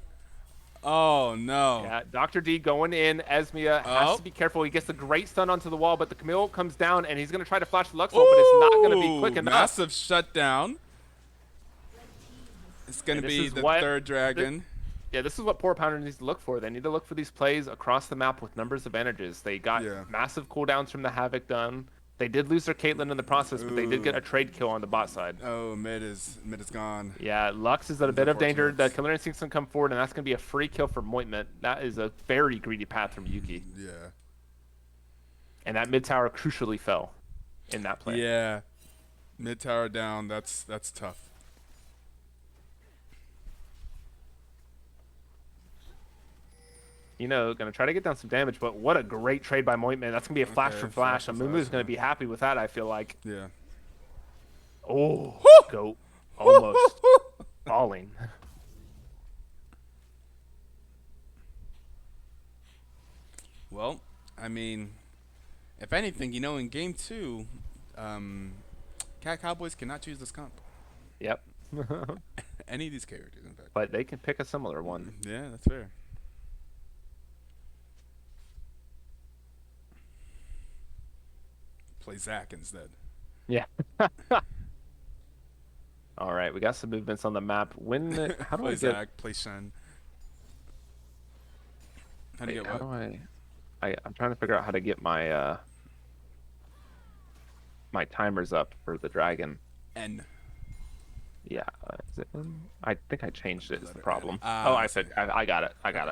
Oh, no. Yeah, Dr. D going in. Esmia has to be careful. He gets a great stun onto the wall, but the Camille comes down, and he's going to try to flash the Lux ult, but it's not going to be quick enough. Massive shutdown. It's going to be the third dragon. This is what Poro Pounder needs to look for. They need to look for these plays across the map with numbers advantages. They got massive cooldowns from the Havoc done. They did lose their Caitlyn in the process, but they did get a trade kill on the bot side. Oh, mid is gone. Yeah, Lux is at a bit of danger. The Killer Instinct's going to come forward, and that's going to be a free kill for Moitment. That is a very greedy path from Yuki. Yeah. And that mid tower crucially fell in that play. Yeah. Mid tower down, that's tough. You know, going to try to get down some damage, but what a great trade by Moitman. That's going to be a flash for flash. Amumu's going to be happy with that, I feel like. Yeah. Oh, Goat almost falling. Well, I mean, if anything, you know, in game 2, Cowboys cannot choose this comp. Yep. Any of these characters, in fact. But they can pick a similar one. Yeah, that's fair. Play Zac instead. Yeah. All right, we got some movements on the map. How do play I Zac, play Shen. How do you get what? I'm trying to figure out how to get my my timers up for the dragon. N. Yeah, is it N? I think I changed it. Is the problem? I got it. Okay.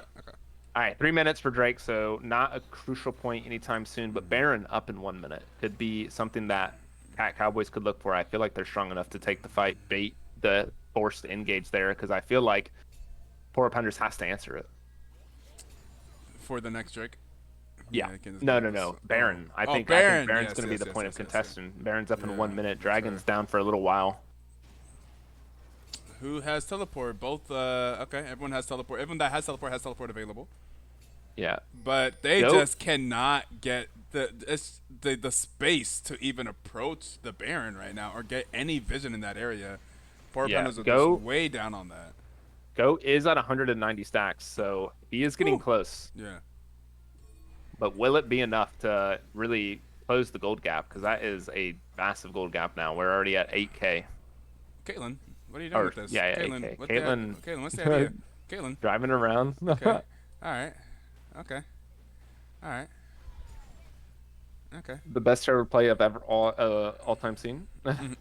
All right, 3 minutes for Drake, so not a crucial point anytime soon, but Baron up in 1 minute could be something that Cowboys could look for. I feel like they're strong enough to take the fight, bait the forced engage there, because I feel like Poro Pounders has to answer it. For the next Drake? Yeah. No. Baron. I think Baron's going to be the point of contention. Baron's up in 1 minute. Dragon's down for a little while. Who has teleport? Both, okay, everyone has teleport. Everyone that has teleport available. Yeah. But they just cannot get the space to even approach the Baron right now or get any vision in that area. Poro Pounders are just way down on that. Goat is at 190 stacks, so he is getting close. Yeah. But will it be enough to really close the gold gap? Because that is a massive gold gap now. We're already at 8K. Caitlyn, What are you doing Or with this? yeah, Caitlin, AK. what Caitlin Caitlin, what's the idea? Caitlin. driving around. Okay. All right. Okay. All right. Okay. The best ever play I've ever all time seen.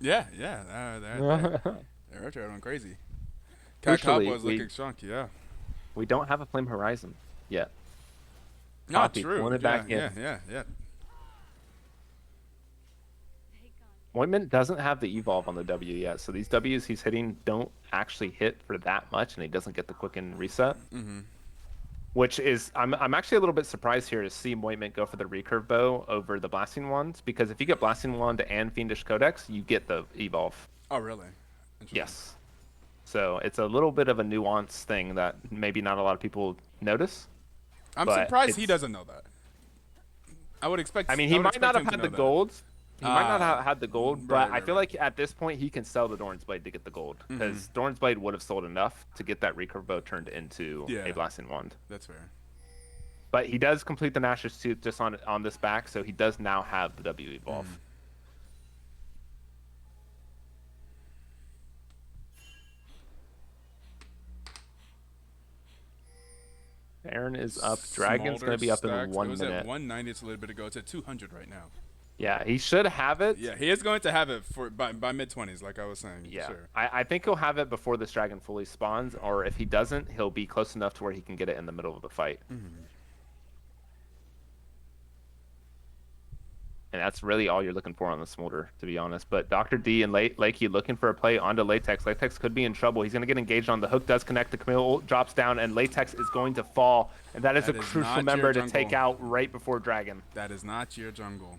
Yeah, yeah. They're going crazy. Crucially, Cowboys looking chunky, yeah. we don't have a Flame Horizon yet. Not Poppy true. pulling it Yeah, back yeah, in. yeah, yeah. Ointment doesn't have the evolve on the W yet, so these Ws he's hitting don't actually hit for that much, and he doesn't get the quicken reset. Which is, I'm actually a little bit surprised here to see Ointment go for the recurve bow over the blasting wand, because if you get blasting wand and fiendish codex, you get the evolve. Oh, really? Interesting. Yes. So it's a little bit of a nuance thing that maybe not a lot of people notice. I'm but surprised he it's- doesn't know that. I would expect. I mean, I he would might not expect have him to had know the that. gold. He might not have had the gold, but right, I feel right. like at this point he can sell the Doran's Blade to get the gold, because Doran's Blade would have sold enough to get that recurve bow turned into a blasting wand. That's fair. But he does complete the Nash's Tooth just on this back, so he does now have the W evolve. Aaron is up. Dragon's going to be up in 1 It was minute. at 190. It's a little bit ago. It's at 200 right now. Yeah, he should have it. Yeah, he is going to have it by mid 20s, like I was saying. Yeah, Sure. I think he'll have it before this dragon fully spawns, or if he doesn't, he'll be close enough to where he can get it in the middle of the fight. And that's really all you're looking for on the Smolder, to be honest. But Dr. D and Lakey looking for a play onto Latex. Latex could be in trouble. He's going to get engaged on the hook, does connect. The Camille drops down, and Latex is going to fall. And that is a crucial member to take out right before Dragon. That is not your jungle.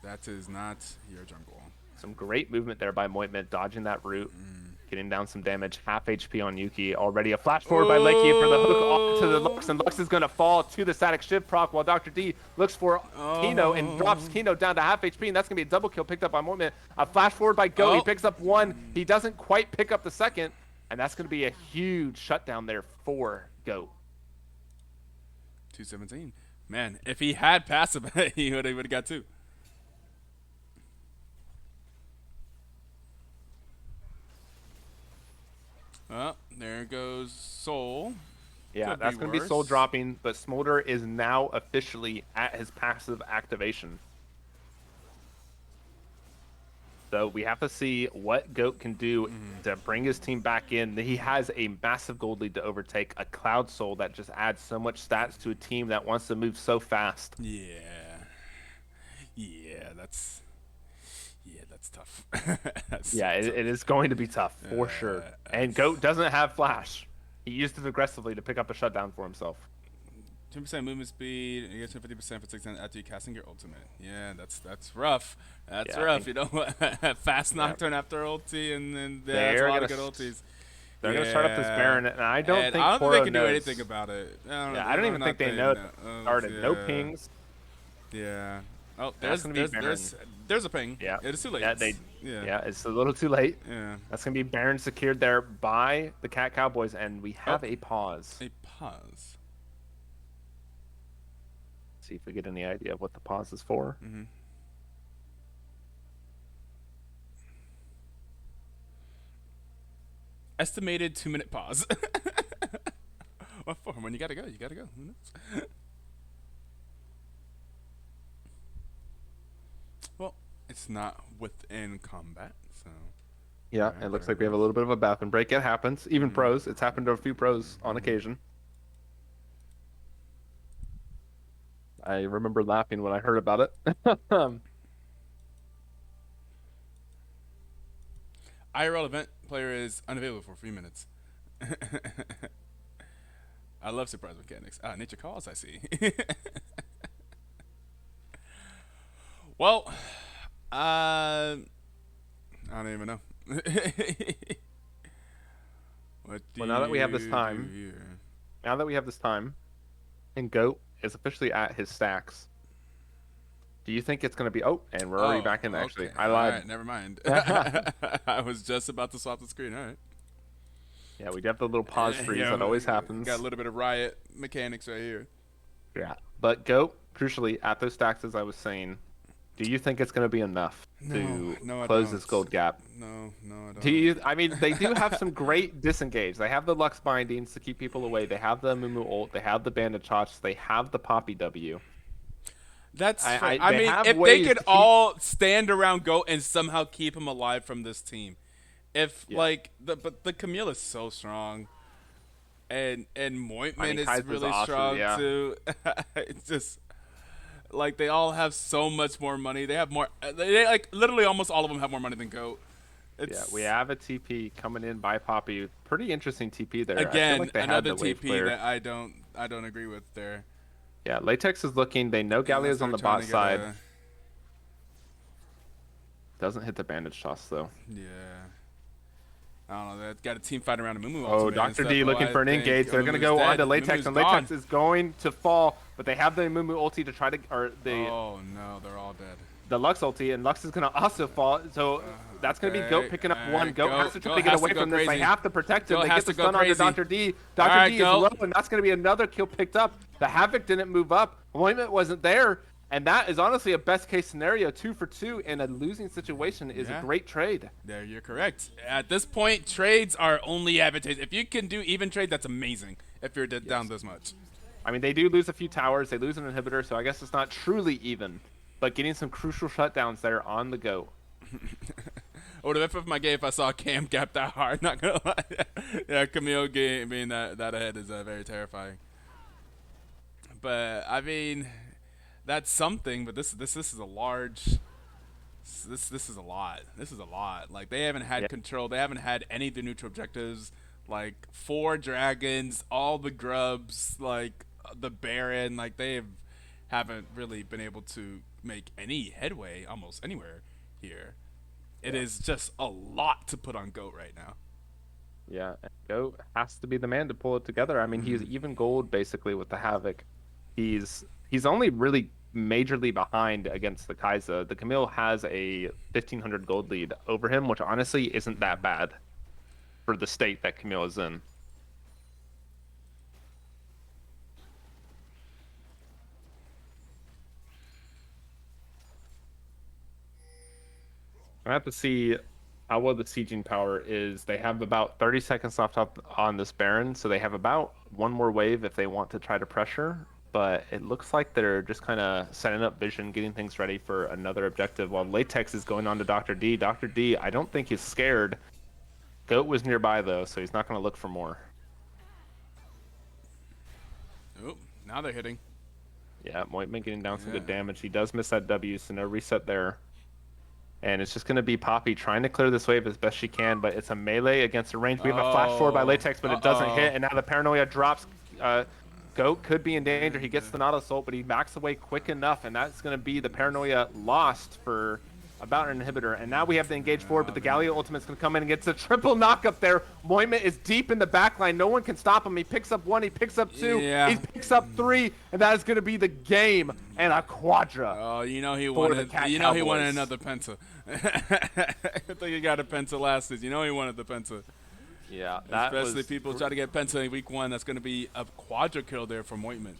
That is not your jungle. Some great movement there by Moitment, dodging that root, getting down some damage. Half HP on Yuki. Already a flash forward by Lakey for the hook off to the Lux, and Lux is going to fall to the static shift proc while Dr. D looks for Kino and drops Kino down to half HP, and that's going to be a double kill picked up by Moitment. A flash forward by Go. He picks up one. He doesn't quite pick up the second, and that's going to be a huge shutdown there for Go. 217. Man, if he had passive, he would have got two. Oh, there goes Soul. Yeah, that's going to be Soul dropping, but Smolder is now officially at his passive activation. So we have to see what Goat can do to bring his team back in. He has a massive gold lead to overtake, a Cloud Soul that just adds so much stats to a team that wants to move so fast. Yeah, that's tough. It is going to be tough for sure. And Goat doesn't have Flash. He used it aggressively to pick up a shutdown for himself. 10% movement speed, and you get 50% for 6 after you casting your ultimate. Yeah, that's rough. That's rough. You know, fast Nocturne after ulti, and then that's a lot of good ultis. They're going to start up this Baron, and I don't think they can knows. do anything about it. I don't even think they know. Started no pings. Yeah. Oh, there's a ping. Yeah. It is too late. Yeah, it's a little too late. Yeah. That's going to be Baron secured there by the Cat Cowboys, and we have a pause. A pause. See if we get any idea of what the pause is for. Estimated 2-minute pause. What for? When you gotta go, you gotta go. Who knows? Well, it's not within combat, so. Yeah, it looks like we have a little bit of a bathroom break. It happens. Even pros. It's happened to a few pros on occasion. I remember laughing when I heard about it. IRL event player is unavailable for 3 minutes. I love surprise mechanics. Nature calls, I see. Well, I don't even know. Well, now that we have this time, and Goat is officially at his stacks, do you think it's going to be... Oh, and we're already back in, actually. Okay. I lied. All right, never mind. I was just about to swap the screen. All right. Yeah, we do have the little pause freeze that always happens. Got a little bit of riot mechanics right here. Yeah, but Goat, crucially, at those stacks, as I was saying, Do you think it's going to be enough No, to no, I close this don't. gold gap? No, no, I Do don't. you? I mean, they do have some great disengage. They have the Lux bindings to keep people away. They have the Mumu ult. They have the Bandage Shots. They have the Poppy W. That's fair. I They mean, have if they ways could to keep. all stand around Goat and somehow keep him alive from this team, if Yeah. like but the Camille is so strong, and I Moitman mean, is Kaiser's really awesome. strong Yeah. too. It's just like they all have so much more money. They have more. They like literally almost all of them have more money than Goat. Yeah. We It's have a TP coming in by Poppy. Pretty interesting TP there. I feel again like they had another the wave TP clear. that I don't agree with there. Yeah. Latex is looking. They know Unless Galio's they on were the trying bot to get side. a Doesn't hit the Bandage Toss though. yeah. I don't know. They got a team fight around a Mumu Oh, ultimate and Dr. stuff. D Oh, looking I for an think engage. They're going to Mumu's go on dead. to Latex, Mumu's and gone. Latex is going to fall, but they have the Mumu ulti to try to, or Oh no, they're all dead. the Lux ulti, and Lux is going to also fall. So that's going to be Goat Okay, picking up one. alright, Goat has to try to Goat get has away to go from this. They crazy. have to protect him. Goat They has get the to go stun onto crazy. Dr. D. Dr. Alright, D is Goat. low, and that's going to be another kill picked up. The Havoc didn't move up. Appointment wasn't there. And that is honestly a best case scenario. 2 for 2 in a losing situation is a Yeah. great trade. There, you're correct. At this point, trades are only advantageous. If you can do even trade, that's amazing. If you're down this much. I mean, they do lose a few towers. They lose an inhibitor, so I guess it's not truly even. But getting some crucial shutdowns there on the go. I would have been for my game if I saw Cam gap that hard. Not gonna lie. Yeah, Camille game being that ahead is very terrifying. But I mean, that's something. But this is a large. This is a lot. This is a lot. Like they haven't had Yeah. control. They haven't had any of the neutral objectives. Like 4 dragons, all the grubs, like the Baron. Like haven't really been able to make any headway almost anywhere here. It is just a lot to put on Goat right now. Yeah, and Goat has to be the man to pull it together. I mean, he's even gold basically with the Havoc. He's only really majorly behind against the Kai'Sa. The Camille has a 1,500 gold lead over him, which honestly isn't that bad for the state that Camille is in. I have to see how well the sieging power is. They have about 30 seconds left up on this Baron, so they have about one more wave if they want to try to pressure. But it looks like they're just kind of setting up vision, getting things ready for another objective. While Latex is going on to Dr. D. Dr. D, I don't think he's scared. Goat was nearby though, so he's not going to look for more. Oh, now they're hitting. Yeah, Moitman getting down some good Yeah. damage. He does miss that W, so no reset there. And it's just going to be Poppy trying to clear this wave as best she can, but it's a melee against a range. We have a flash forward by Latex, but it doesn't hit, and now the Paranoia drops. Goat could be in danger. He gets the Not Assault, but he backs away quick enough, and that's going to be the Paranoia lost for about an inhibitor. And now we have to engage forward, but the Galio ultimate's going to come in and gets a triple knock up there. Moima is deep in the backline. No one can stop him. He picks up 1, he picks up 2, Yeah. he picks up 3, and that is going to be the game and a quadra. Oh, you know he For wanted. the Cat You know he wanted Cowboys. another Penta. I think he got a Penta last season. You know he wanted the Penta. Yeah, that Especially was people try to get Penta in week 1. That's going to be a quadra kill there for Moitman.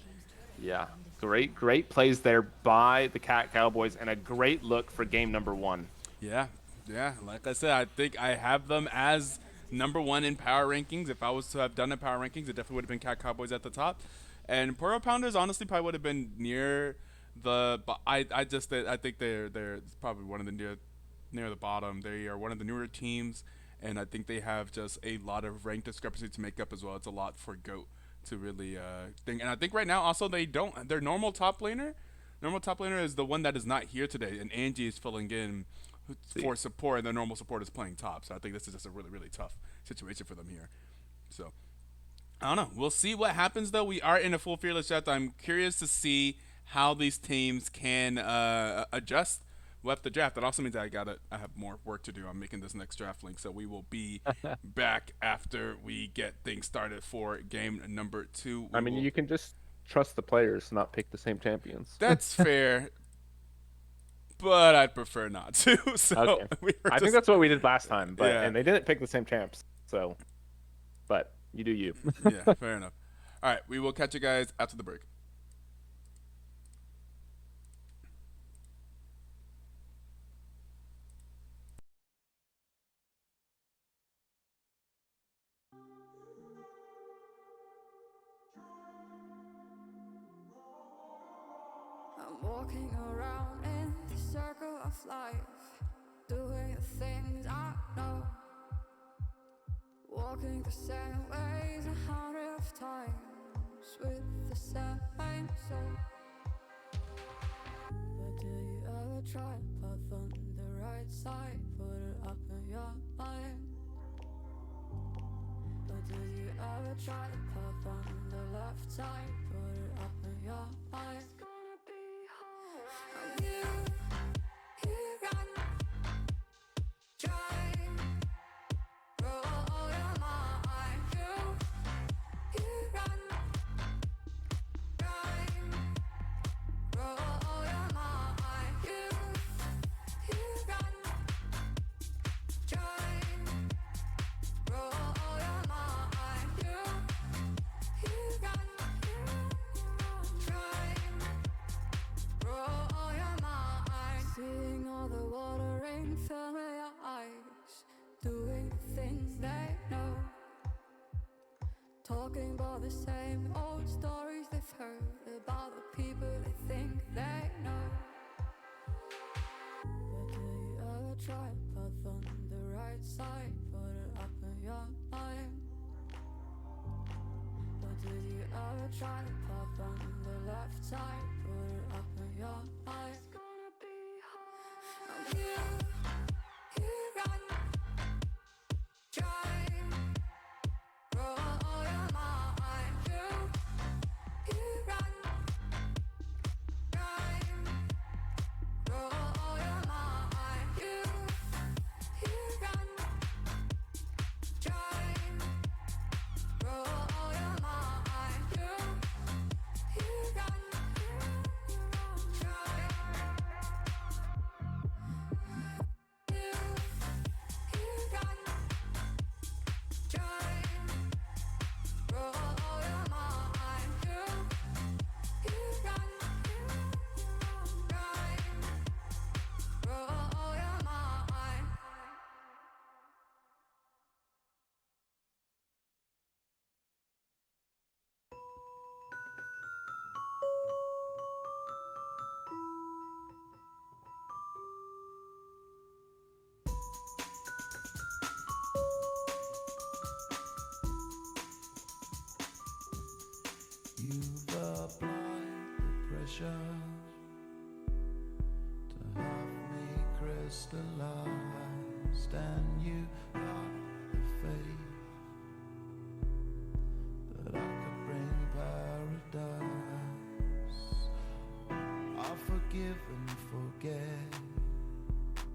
yeah, great plays there by the Cat Cowboys, and a great look for game number 1. Yeah, yeah. Like I said, I think I have them as number 1 in power rankings. If I was to have done a power rankings, it definitely would have been Cat Cowboys at the top, and Poro Pounders honestly probably would have been near the. But I think they're probably one of the near the bottom. They are one of the newer teams, and I think they have just a lot of rank discrepancy to make up as well. It's a lot for Goat to really think, and I think right now also they don't. Their normal top laner is the one that is not here today, and Angie is filling in for support, and their normal support is playing top. So I think this is just a really tough situation for them here. So I don't know. We'll see what happens though. We are in a full fearless draft. I'm curious to see how these teams can adjust with the draft. That also means I have more work to do. I'm making this next draft link, so we will be back after we get things started for game number 2. I mean, you can just trust the players, not pick the same champions. That's fair. But I'd prefer not to. So Okay. I think that's what we did last time, but Yeah. and they didn't pick the same champs. So, but you do you. Yeah, fair enough. All right, we will catch you guys after the break. walking around in the circle of life, doing the things I know, walking the same ways 100 times with the same soul. But do you ever try to path on the right side, put it up in your mind? But do you ever try to path on the left side, put it up in your mind? It's gonna be alright. You run, drive, roll your mind. You run, drive, roll your mind. You run, drive, roll your mind. You run, drive, roll your mind. Seeing all the watering fill your eyes, doing the things they know, talking about the same old stories they've heard about the people they think they know. But do you ever try to path on the right side, put it up in your mind? But did you ever try to path on the left side, put it up in your mind? It's gonna be alright. You run, drive, roll your mind. You run, drive, roll your mind. You run, drive, roll your mind. You run, You've applied the pressure to have me crystallized, and you have the faith that I could bring paradise. I'll forgive and forget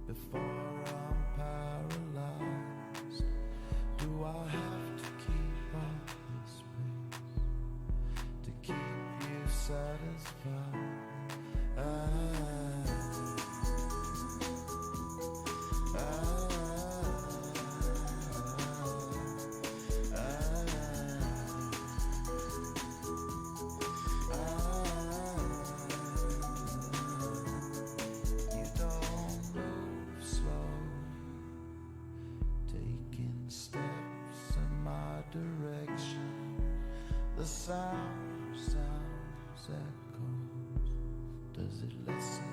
before I'm paralyzed. Do I have to keep up this pace to keep you satisfied? You don't move slow, taking steps in my direction. The sound sounds echoes. Does it lessen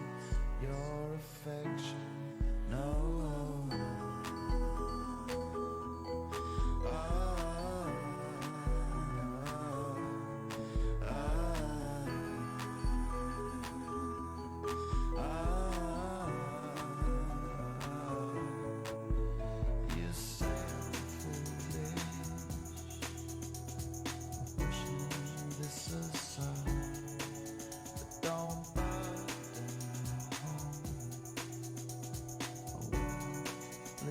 your affection? No. You sound foolish, pushing this aside, but don't back down. I won't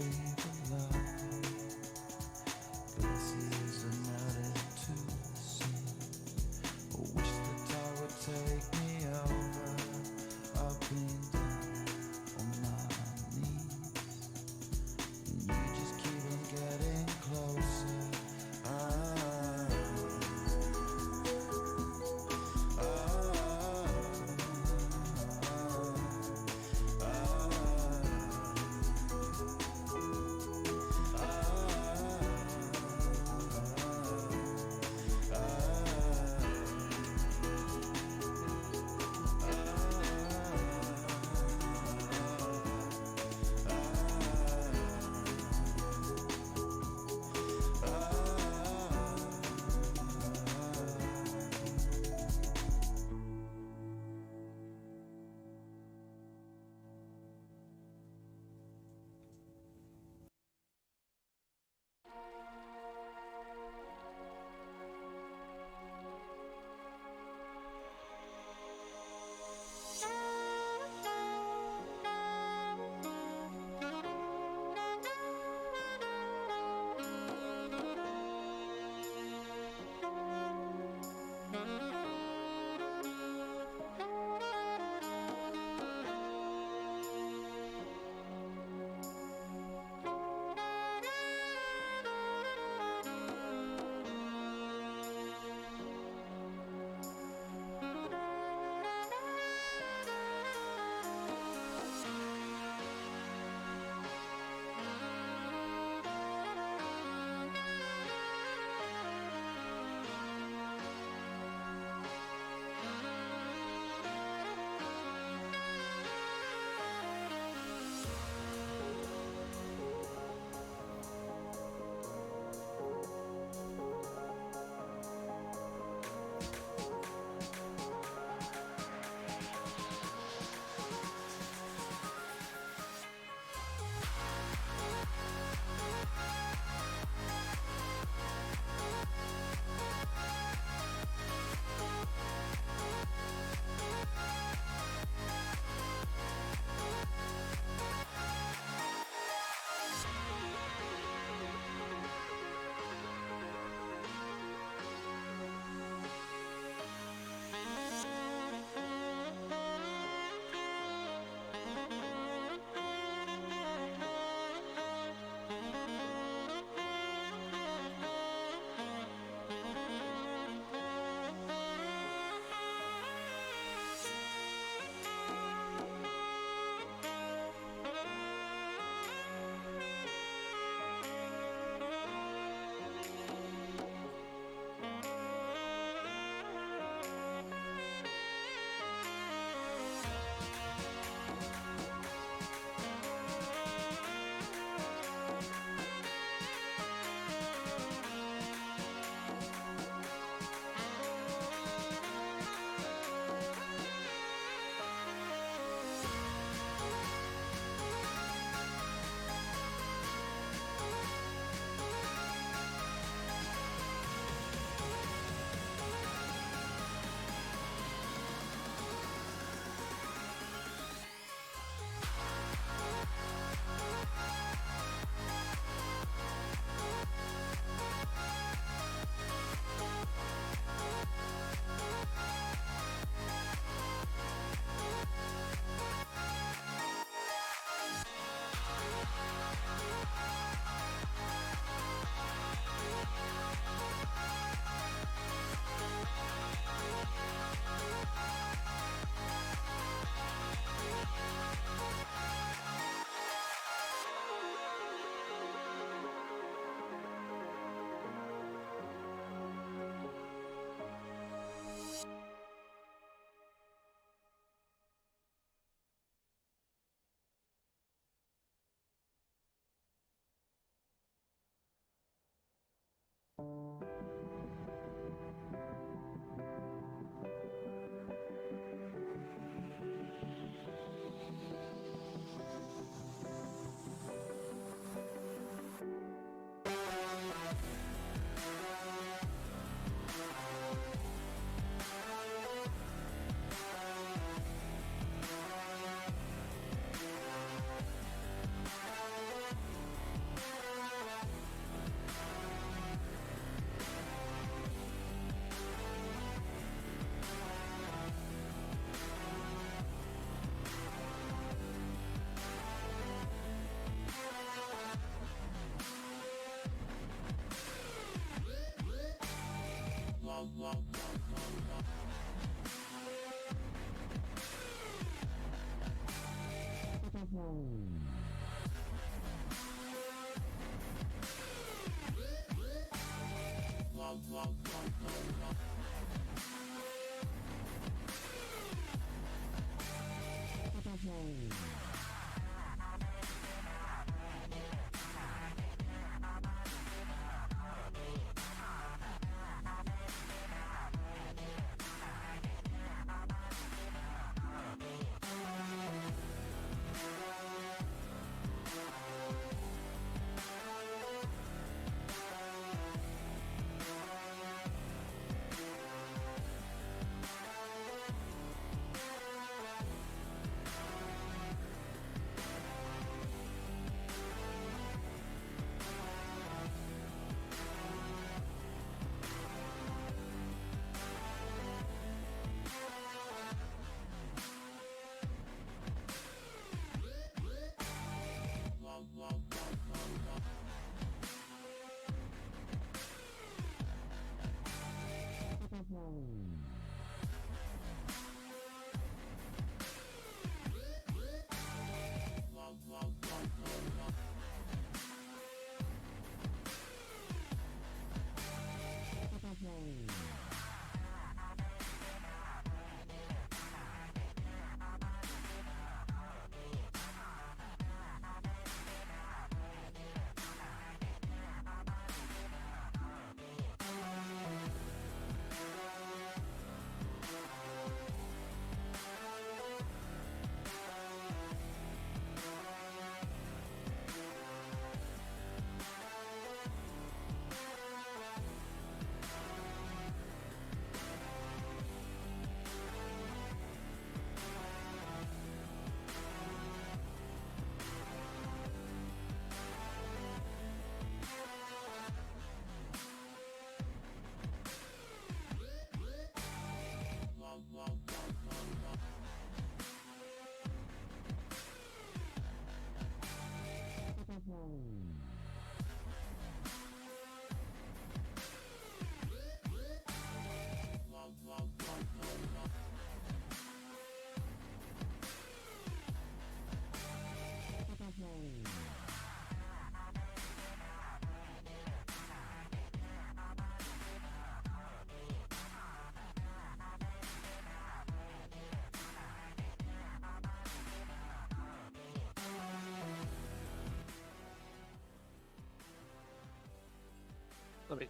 Let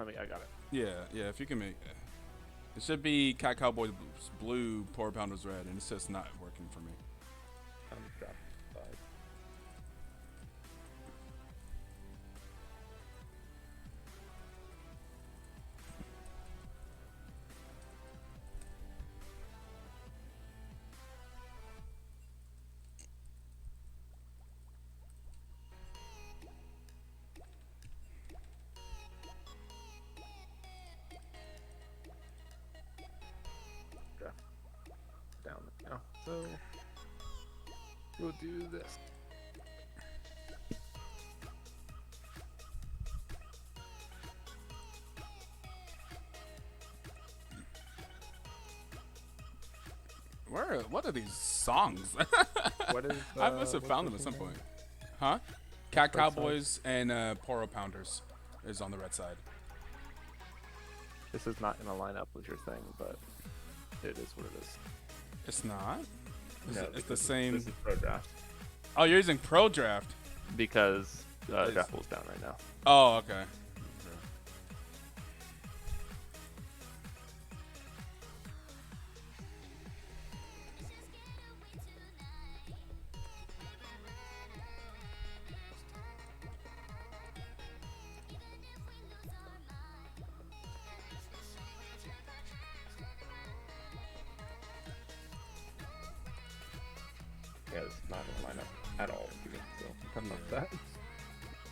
me. I got it. Yeah. If you can make it should be Cat Cowboys blue, Poor Pounders red, and it's just not working for me. Drop side. Draft down now. So we'll do this. What are these songs? What is? I must have what's found the them at some thing point. Huh? Cat red side? Cowboys and Poro Pounders is on the red side. This is not in a lineup with your thing, but it is what it is. It's not. No, It's the because same. This is pro draft Oh, you're using Pro Draft. because is. draft pool's down right now. Oh, okay. Yeah, it's not in the lineup at all. So I'm not that.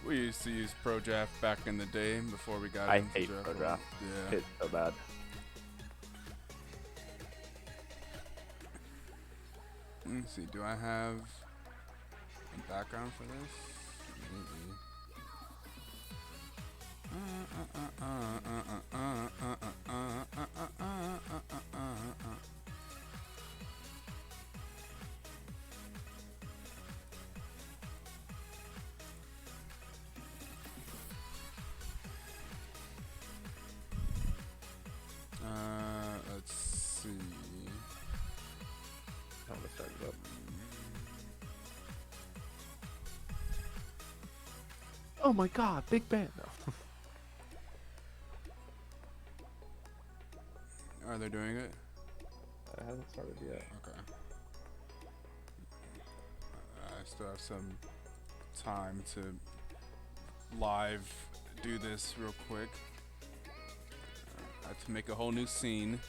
We used to use Pro Draft back in the day before we got I into hate pro draft. Yeah. It's so bad. Let's see. Do I have a background for this? Maybe. Let's see. I'm gonna start it up. Oh my god, big band. No. Are they doing it? I haven't started yet. Okay. I still have some time to live do this real quick. I have to make a whole new scene.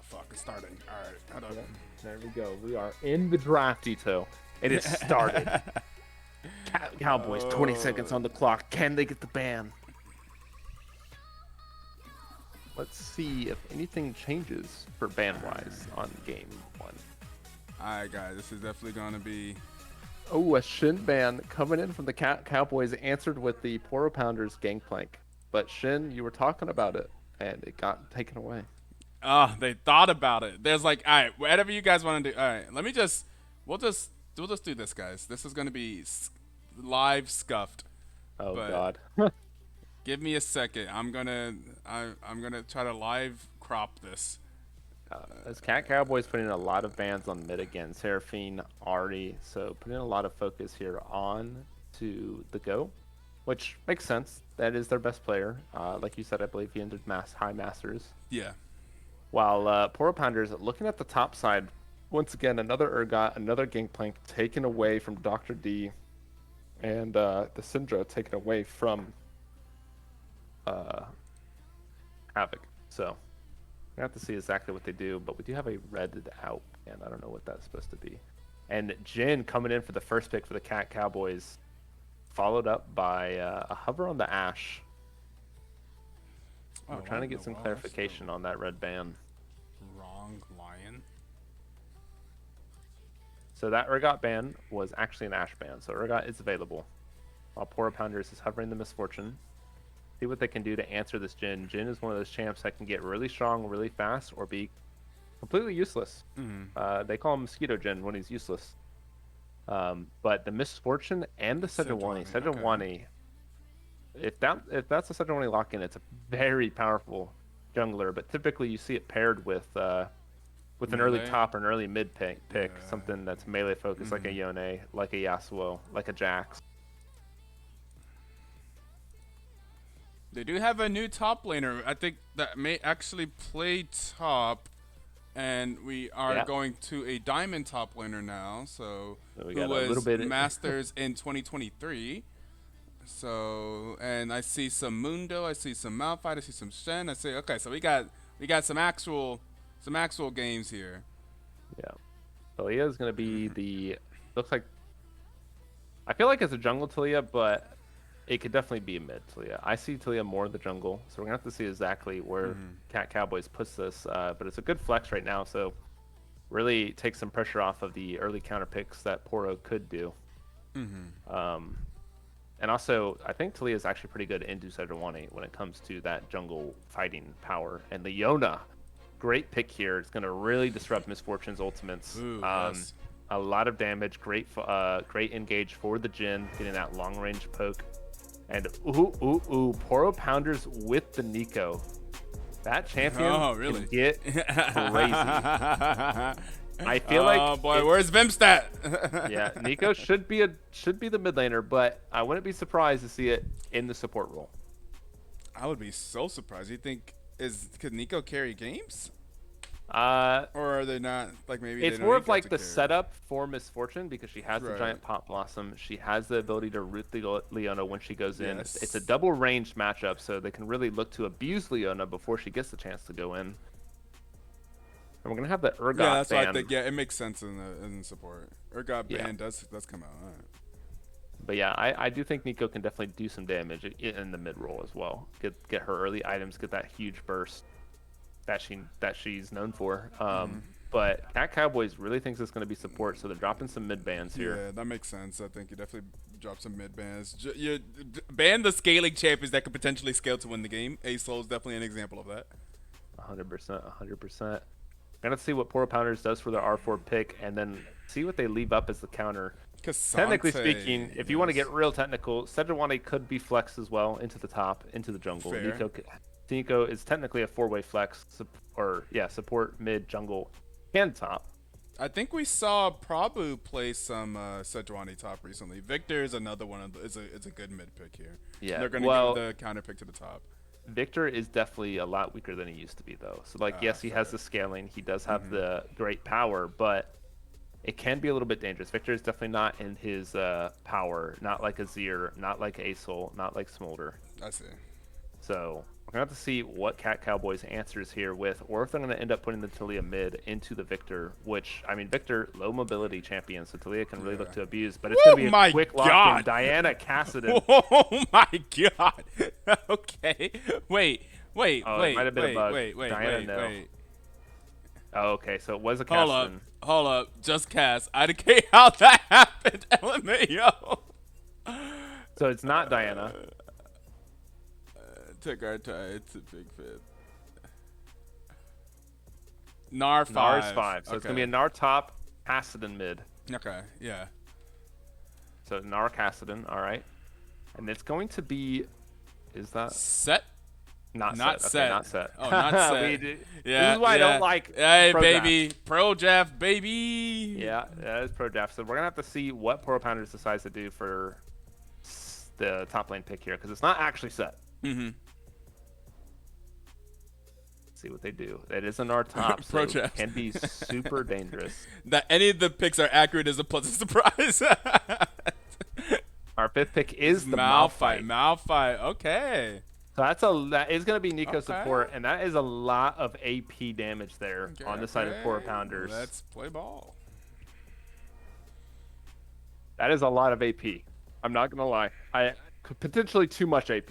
Fuck, it's starting. Alright, hold up. Yep, there we go. We are in the draft, Etoe. It is started. Cowboys, 20 seconds on the clock. Can they get the ban? Let's see if anything changes for ban-wise on game 1. Alright, guys, this is definitely gonna be. Oh, a Shin ban coming in from the Cowboys answered with the Poro Pounders gangplank. But Shin, you were talking about it, and it got taken away. They thought about it. There's like, alright, whatever you guys want to do. Alright, we'll just do this, guys. This is gonna be live scuffed. Oh But- god. Give me a second. I'm gonna try to live crop this. As Cowboys putting a lot of bans on mid again, Seraphine, Ari, so putting a lot of focus here on to the Go, which makes sense. That is their best player. Like you said, I believe he entered high masters. Yeah. While Poro Pounders looking at the top side, once again another Urgot, another Gangplank taken away from Dr. D, and the Syndra taken away from Havoc. So we have to see exactly what they do, but we do have a redded out, and I don't know what that's supposed to be. And Jin coming in for the first pick for the Cowboys, followed up by a hover on the Ash. We're trying to get some clarification on that red ban. Wrong lion. So that Urgot ban was actually an Ash ban, so Urgot is available. While Poro Pounders is hovering the Misfortune. See what they can do to answer this Jin. Jin is one of those champs that can get really strong really fast or be completely useless. They call him Mosquito Jin when he's useless. But the Misfortune and the Sejuani. Sejuani, if that's a Sejuani lock-in, it's a very powerful jungler, but typically you see it paired with with an early Melee? top or an early mid pick, Yeah. something that's melee focused, like a Yone, like a Yasuo, like a Jax. They do have a new top laner. I think that may actually play top, and we are Yeah. going to a diamond top laner now. So We who got a little was bit- Masters in 2023. So and I see some Mundo, I see some Malphite, I see some Shen. I say okay, so we got some actual games here. Yeah. Talia is going to be the. Looks like. I feel like it's a jungle Talia, but it could definitely be a mid Talia. I see Talia more in the jungle, so we're going to have to see exactly where Cat Cowboys puts this. But it's a good flex right now, so really take some pressure off of the early counter picks that Poro could do. And also, I think Talia is actually pretty good into Sejuani when it comes to that jungle fighting power. And the Yona, great pick here. It's going to really disrupt Misfortune's ultimates. Ooh, yes. A lot of damage. Great engage for the Jhin, getting that long range poke. And Poro Pounders with the Nico. That champion really? can get crazy. I feel like oh boy, where's Vimstat? yeah, Nico should be the mid laner, but I wouldn't be surprised to see it in the support role. I would be so surprised. You think could Nico carry games? Or are they not like maybe? It's they more don't of like need the to carry? setup for Misfortune because she has the Right. giant pop blossom. She has the ability to root the Leona when she goes in. Yes. It's a double ranged matchup, so they can really look to abuse Leona before she gets the chance to go in. And we're gonna have the Urgot Yeah, that's what I ban. think. Yeah, it makes sense in support. Urgot Yeah. ban does come out. All right. But yeah, I do think Nico can definitely do some damage in the mid roll as well. Get her early items, get that huge burst that she's known for. But Cat Cowboys really thinks it's going to be support, so they're dropping some mid bans here. Yeah, that makes sense. I think you definitely drop some mid bans. You ban the scaling champions that could potentially scale to win the game. Ace is definitely an example of that. 100%. Gonna see what Poro Pounders does for their R4 pick, and then see what they leave up as the counter. Technically speaking, if you want to get real technical, Sejuani could be flexed as well into the top, into the jungle. Fair. Nico is technically a 4-way flex, support, mid, jungle, and top. I think we saw Prabhu play some Sejuani top recently. Victor is another one of it's a good mid pick here. Yeah, they're gonna give the counter pick to the top. Victor is definitely a lot weaker than he used to be, though. So, yes, he has the scaling. He does have the great power, but it can be a little bit dangerous. Victor is definitely not in his power. Not like Azir, not like Asol, not like Smolder. I see. So, we're going to have to see what Cat Cowboys answers here with, or if they're going to end up putting the Talia mid into the Victor, which, I mean, Victor, low mobility champion, so Talia can really look to abuse, but it's going to be a quick lock in Diana Cassidy. Oh my god. Okay. Wait. It might have been a bug. Wait. Oh, okay, so it was a Cassidy. Hold up. Just cast. I don't care how that happened. LMAO. So it's not Diana. Took our time. It's a big fit. Nar 5. Nar's 5. So it's going to be a Nar top, Cassidy mid. Okay, yeah. So Nar Cassidy, all right. And it's going to be, is that? Set? Not set. Okay, not set. Oh, not set. Yeah, this is why I don't like Hey, pro baby. draft. Pro draft, baby. Yeah, it's pro draft. So we're going to have to see what Poro Pounders decides to do for the top lane pick here, because it's not actually set. See what they do. It is an R top, so Pro it draft. can be super dangerous. That any of the picks are accurate is a pleasant surprise. Our 5th pick is the Malphite. Malphite. Malphite. Okay. So that is going to be Nico Okay. support, and that is a lot of AP damage there on the side of Poro Pounders. Let's play ball. That is a lot of AP. I'm not going to lie. Potentially too much AP.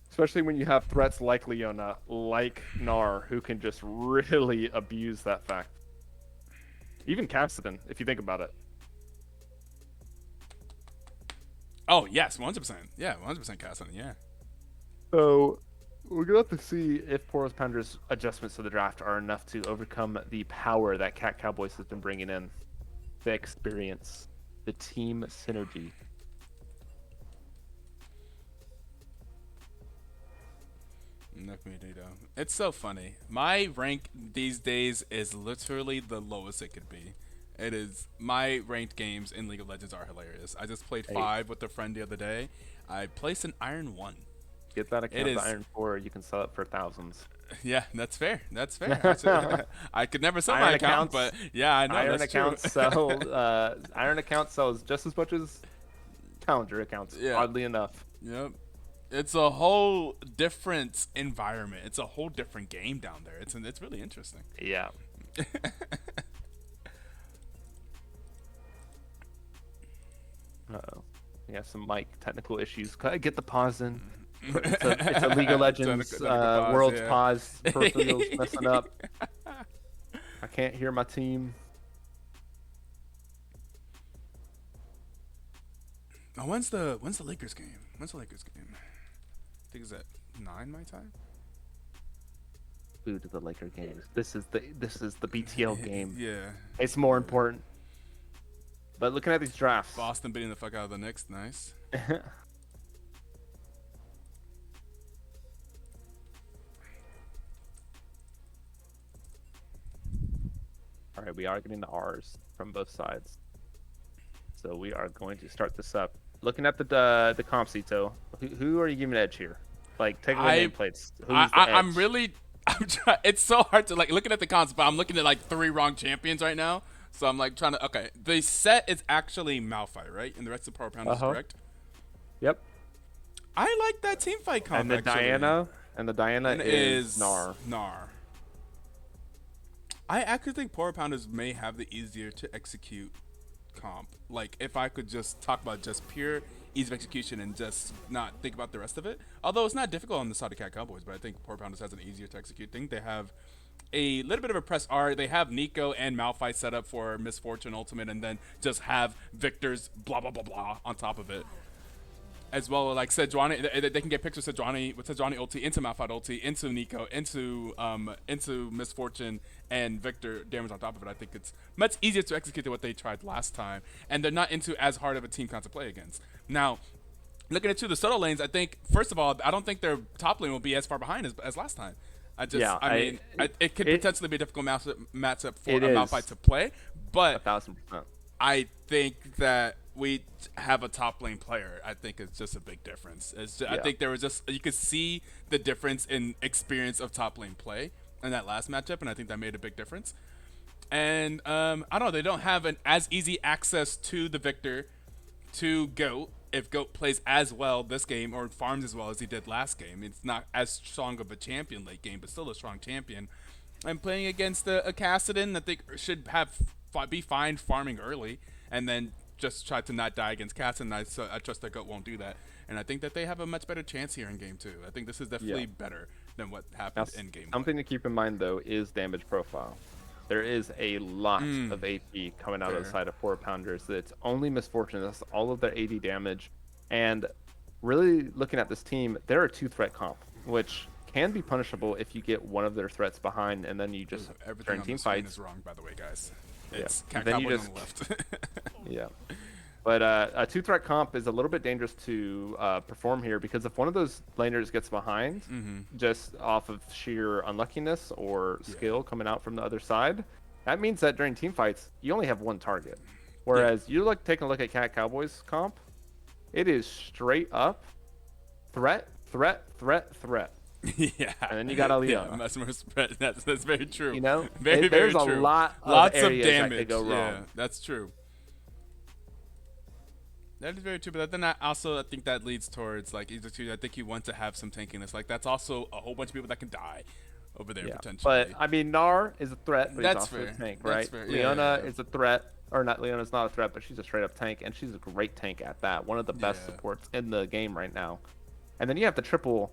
Especially when you have threats like Leona, like Gnar, who can just really abuse that fact. Even Cassidy, if you think about it. Oh, yes, 100%. Yeah, 100% cast on it, yeah. So we're going to have to see if Poro Pounders' adjustments to the draft are enough to overcome the power that Cat Cowboys has been bringing in. The experience, the team synergy. Magneto. It's so funny. My rank these days is literally the lowest it could be. It is my ranked games in League of Legends are hilarious. I just played Hey, 5 with a friend the other day. I placed an Iron 1. get that It account to is Iron 4. You can sell it for thousands. yeah, that's fair. That's fair. I could never sell my Iron account, accounts, but yeah, I know Iron that's true. accounts sell. Iron accounts sells just as much as Challenger accounts. Yeah. Oddly enough. Yep. It's a whole different environment. It's a whole different game down there. It's really interesting. Yeah. Uh-oh. We have some mic technical issues. Get the pause in. It's a League of Legends Technical pause, World's yeah. pause. Peripherals messing up. I can't hear my team. Oh, when's the Lakers game? When's the Lakers game? I think it's at 9 my time. Boo to the Laker games. This is the BTL game. Yeah. It's more important. But looking at these drafts, Boston beating the fuck out of the Knicks. Nice. all right, we are getting the R's from both sides. So we are going to start this up. Looking at the comp Etoe, who are you giving edge here? Like, take away nameplates. Who's the I'm edge? really. It's so hard to like looking at the cons, but I'm looking at like 3 wrong champions right now. So I'm like trying to. Okay, the set is actually Malphite, right? And the rest of Power Pound is correct. Yep. I like that team fight comp. And the actually. Diana is Gnar. Gnar. I actually think Power Pounders may have the easier to execute comp. Like, if I could just talk about just pure ease of execution and just not think about the rest of it. Although it's not difficult on the side of Cat Cowboys, but I think Power Pounders has an easier to execute thing. They have a little bit of a press R. They have Nico and Malphite set up for Misfortune Ultimate, and then just have Victor's blah blah blah blah on top of it. As well, like Sejuani, they can get picks with Sejuani ulti into Malphite ulti into Nico into Misfortune and Victor damage on top of it. I think it's much easier to execute than what they tried last time, and they're not into as hard of a team count to play against. Now, looking at the solo lanes, I think first of all, I don't think their top lane will be as far behind as last time. I mean, it could potentially be a difficult matchup for a Malphite to play, but 1000%. I think that we have a top lane player. I think it's just a big difference. I think there was just you could see the difference in experience of top lane play in that last matchup, and I think that made a big difference. And I don't know, they don't have an as easy access to the Victor to GOAT if GOAT plays as well this game or farms as well as he did last game. It's not as strong of a champion late game, but still a strong champion. I'm playing against a Kassadin that they should be fine farming early, and then just try to not die against Kassadin. I trust that GOAT won't do that, and I think that they have a much better chance here in game 2. I think this is definitely better than what happened in game 1. Something to keep in mind though is damage profile. There is a lot of AP coming out of the side of 4-pounders. It's only Misfortune. That's all of their AD damage. And really looking at this team, they're a 2-threat comp, which can be punishable if you get one of their threats behind and then you just everything turn on team the screen fights. is wrong, by the way, guys. It's Yeah. Cat Then you Cowboys on just- the left. Yeah. But a 2-threat comp is a little bit dangerous to perform here because if one of those laners gets behind, just off of sheer unluckiness or skill coming out from the other side, that means that during team fights, you only have one target. Whereas you taking a look at Cat Cowboys comp, it is straight up threat, threat, threat, threat. Yeah. And then you got Aliana. Yeah, Mesmer spread. That's very true. You know, very there's true. a lot of Lots of areas that damage. could go wrong. Yeah, that's true. That is very true, but then I think that leads towards like I think you want to have some tankiness. Like that's also a whole bunch of people that can die over there potentially. But I mean, Gnar is a threat, but That's he's also fair. a tank, That's right? fair. Leona Yeah. is a threat, or not? Leona's not a threat, but she's a straight up tank, and she's a great tank at that. One of the best supports in the game right now. And then you have the triple.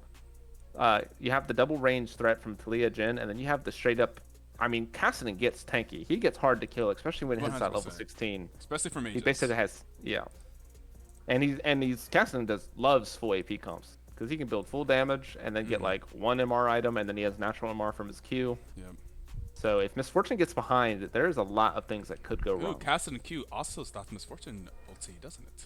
You have the double range threat from Talia Jin, and then you have the straight up. I mean, Kassadin gets tanky. He gets hard to kill, especially when he hits that level 16. especially for me. He basically has and he's Kassadin loves full AP comps because he can build full damage and then get like one MR item, and then he has natural MR from his Q. Yeah. So if Misfortune gets behind, there's a lot of things that could go Ooh, wrong. Kassadin Q also stops Misfortune ulti, doesn't it?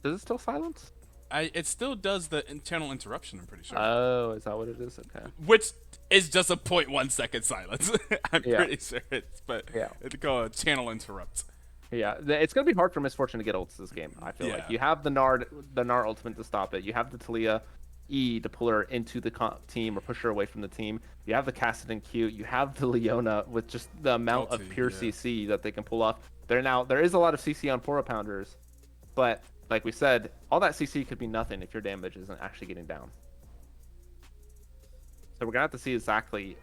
Does it still silence? It still does the channel interruption. I'm pretty sure. Oh, is that what it is? Okay. Which is just a 0.1 second silence. I'm Yeah. pretty sure but Yeah. it's called channel interrupt. Yeah, it's gonna be hard for Misfortune to get ults this game. I feel like Yeah. you have the Nard ultimate to stop it. You have the Talia E to pull her into the team or push her away from the team. You have the Cassidon Q. You have the Leona with just the amount of Ulti, pure yeah. CC that they can pull off. There is a lot of CC on Poro Pounders, but like we said, all that CC could be nothing if your damage isn't actually getting down. So we're gonna have to see exactly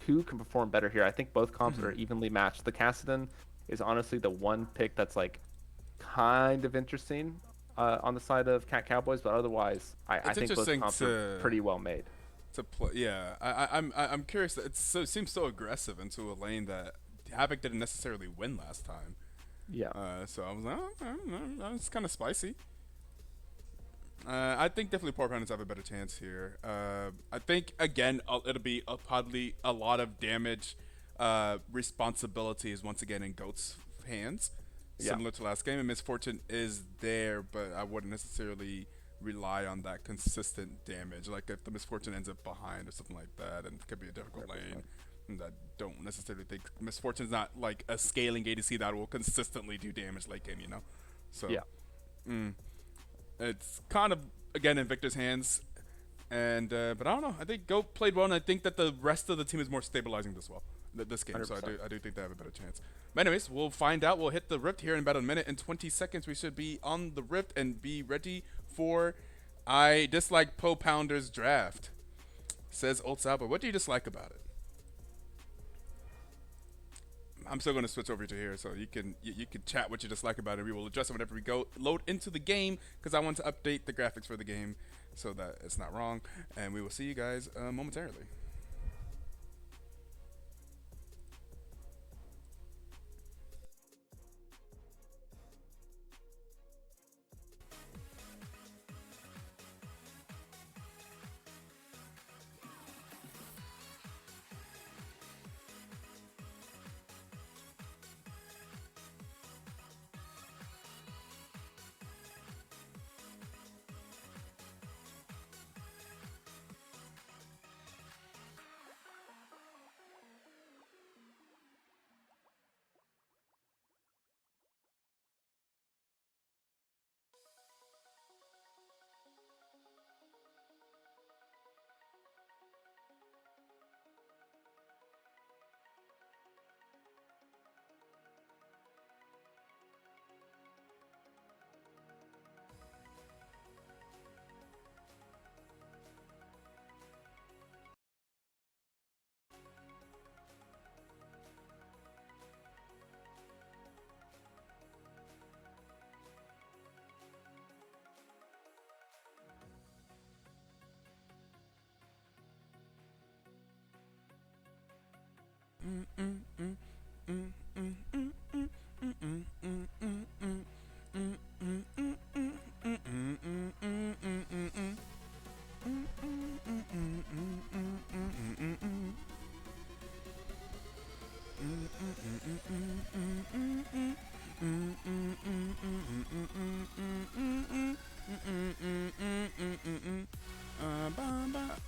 who can perform better here. I think both comps are evenly matched. The Cassidon is honestly the one pick that's like kind of interesting on the side of Cowboys, but otherwise, I think both interesting comps are pretty well made. To play. Yeah, I'm curious. It seems so aggressive into a lane that Havoc didn't necessarily win last time. Yeah. So I was like, oh, it's kind of spicy. I think definitely Poor Pounders have a better chance here. I think again it'll be probably a lot of damage responsibilities once again in Goat's hands, similar to last game. And Misfortune is there, but I wouldn't necessarily rely on that consistent damage. Like if the Misfortune ends up behind or something like that, and it could be a difficult lane. And I don't necessarily think Misfortune's not like a scaling ADC that will consistently do damage late game, you know? So Yeah. It's kind of again in Victor's hands, and but I don't know. I think Goat played well, and I think that the rest of the team is more stabilizing this game. 100%. So I do think they have a better chance. But anyways, we'll find out. We'll hit the Rift here in about a minute and 20 seconds. We should be on the Rift and be ready for I dislike Po Pounder's draft. Says Ults out, but what do you dislike about it? I'm still going to switch over to here, so you can chat what you dislike about it. We will address it whenever we go load into the game, because I want to update the graphics for the game so that it's not wrong. And we will see you guys momentarily.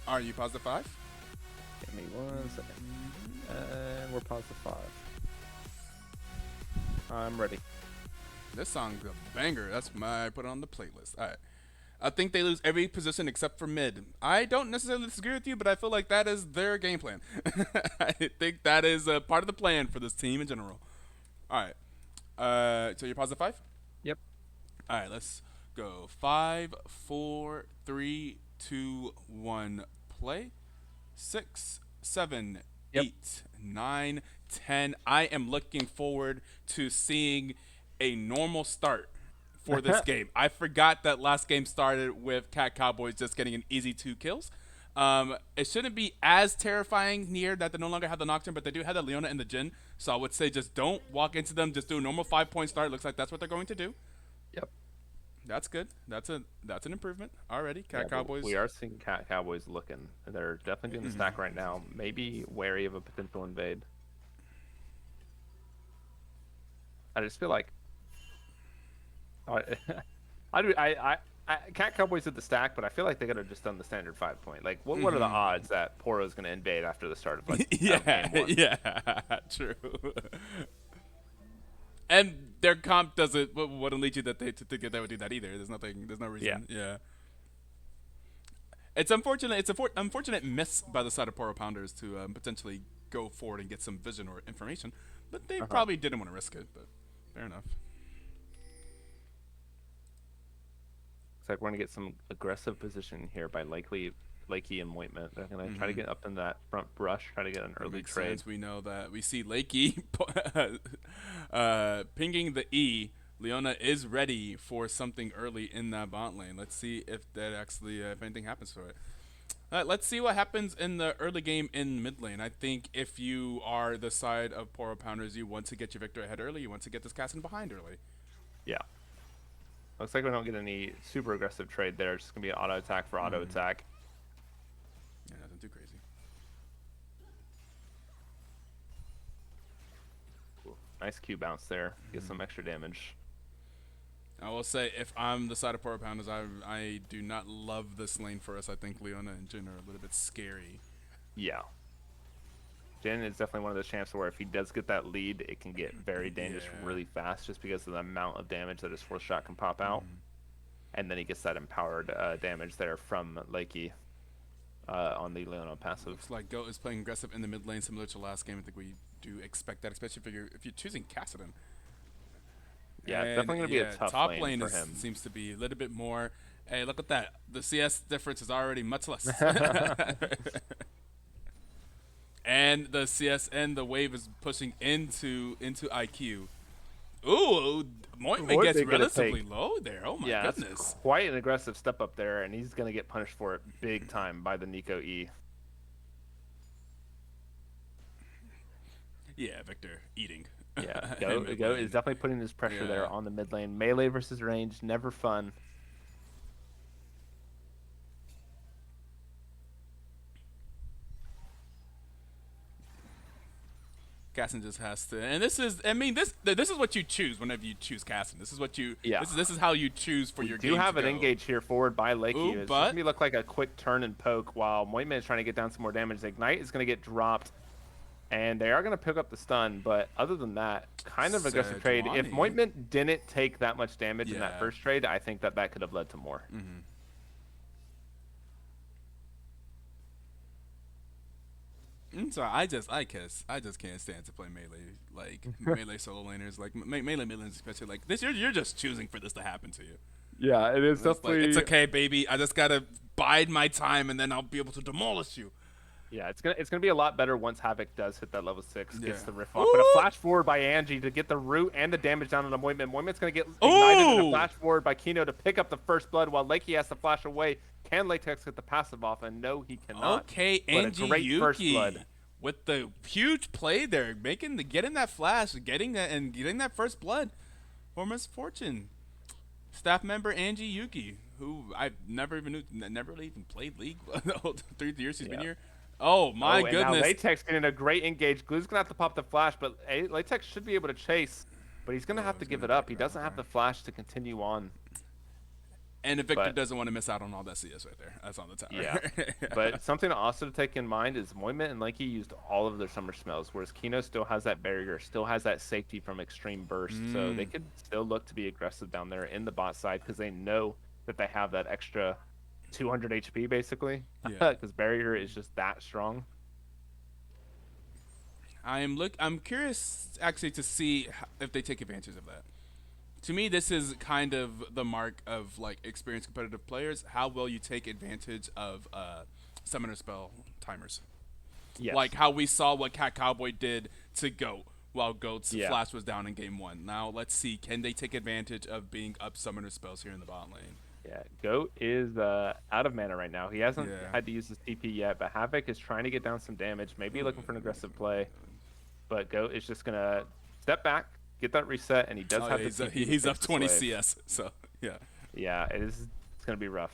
Are you positive 5? Give me 1 second. And we're positive 5. I'm ready. This song's a banger. That's my put it on the playlist. All right. I think they lose every position except for mid. I don't necessarily disagree with you, but I feel like that is their game plan. I think that is a part of the plan for this team in general. All right. So you're positive 5? Yep. All right. Let's go. 5, 4, 3, 2, 1. Play. 6, 7, Yep. 8, 9, 10. I am looking forward to seeing a normal start for this game. I forgot that last game started with Cowboys just getting an easy 2 kills. It shouldn't be as terrifying here that they no longer have the Nocturne, but they do have the Leona and the Jhin. So I would say just don't walk into them. Just do a normal 5-point start. Looks like that's what they're going to do. Yep. That's good. That's an improvement already. Cowboys. We are seeing Cowboys looking. They're definitely doing the stack right now. Maybe wary of a potential invade. I just feel like I Cat Cowboys did the stack, but I feel like they could have just done the standard 5-point. Like, what are the odds that Poro is going to invade after the start of like Yeah, game 1? yeah, true. And their comp doesn't wouldn't lead you that to think that they would do that either. There's no reason. Yeah. It's unfortunate. It's a unfortunate miss by the side of Poro Pounders to potentially go forward and get some vision or information, but they probably didn't want to risk it. But fair enough. Looks like we're going to get some aggressive position here by Lakey and Moitment. They're going to try to get up in that front brush, try to get an early Makes trade. sense. We know that we see Lakey pinging the E. Leona is ready for something early in that bot lane. Let's see if that actually, if anything happens to it. Let's see what happens in the early game in mid lane. I think if you are the side of Poro Pounders, you want to get your victor ahead early. You want to get this cast in behind early. Yeah. Looks like we don't get any super aggressive trade there. It's just going to be an auto attack for auto attack. Yeah, nothing too crazy. Ooh, nice Q bounce there. Get some extra damage. I will say, if I'm the side of Poro Pounders, I do not love this lane for us. I think Leona and Jin are a little bit scary. Yeah. Jin is definitely one of those champs where if he does get that lead, it can get very dangerous really fast just because of the amount of damage that his fourth shot can pop out. And then he gets that empowered damage there from Lakey on the Leona passive. Looks like Goat is playing aggressive in the mid lane, similar to last game. I think we do expect that, especially if you're choosing Kassadin. Yeah, it's definitely going to be a tough top lane for is, him. Seems to be a little bit more. Hey, look at that. The CS difference is already much less. And the CS and the wave is pushing into IQ. Ooh, Moitman gets relatively low there. Oh my goodness. That's quite an aggressive step up there, and he's going to get punished for it big time by the Nico E. Yeah, Victor eating. Yeah, Goat is definitely putting his pressure there on the mid lane. Melee versus range, never fun. Cassin just has to, and this is, I mean, this is what you choose whenever you choose Cassin. This is what you, this is how you choose for your game. We do have an engage here forward by Lakey. It's but going to look like a quick turn and poke while Moitman is trying to get down some more damage. Ignite is going to get dropped, and they are going to pick up the stun, but other than that, kind of aggressive trade. If Moitman didn't take that much damage in that first trade, I think that could have led to more. So I just can't stand to play melee, like melee solo laners, like melee mid laners especially. Like this, you're just choosing for this to happen to you. Yeah, it is definitely. Like, it's okay, baby. I just gotta bide my time, and then I'll be able to demolish you. Yeah, it's gonna be a lot better once Havoc does hit that level 6, gets the riff off. But a flash forward by Angie to get the root and the damage down on the Moitman. Moitman's gonna get ignited, and a flash forward by Kino to pick up the first blood while Lakey has to flash away. Can Latex get the passive off? And no, he cannot. Okay, Angie Yuki with the huge play there, getting that flash, getting that first blood for Misfortune. Staff member Angie Yuki, who I've never really even played League the whole 3 years she's been here. Oh my goodness! Now Latex getting a great engage. Glue's gonna have to pop the flash, but Latex should be able to chase. But he's gonna have to give it up. He doesn't have the flash to continue on. And if Victor doesn't want to miss out on all that CS right there, that's on the tower. Yeah. But something also to take in mind is Moitman and Lakey used all of their summer smells, whereas Kino still has that barrier, still has that safety from extreme burst. So they could still look to be aggressive down there in the bot side because they know that they have that extra 200 HP basically. Because barrier is just that strong. I'm curious actually to see if they take advantage of that. To me, this is kind of the mark of like experienced competitive players. How well you take advantage of summoner spell timers. Yes. Like how we saw what Cat Cowboy did to Goat while Goat's flash was down in game 1. Now let's see, can they take advantage of being up summoner spells here in the bot lane? Yeah, Goat is out of mana right now. He hasn't had to use his TP yet, but Havoc is trying to get down some damage, maybe looking for an aggressive play. But Goat is just going to step back, get that reset, and he does have the TP. He's up 20 CS, so yeah. Yeah, it's going to be rough.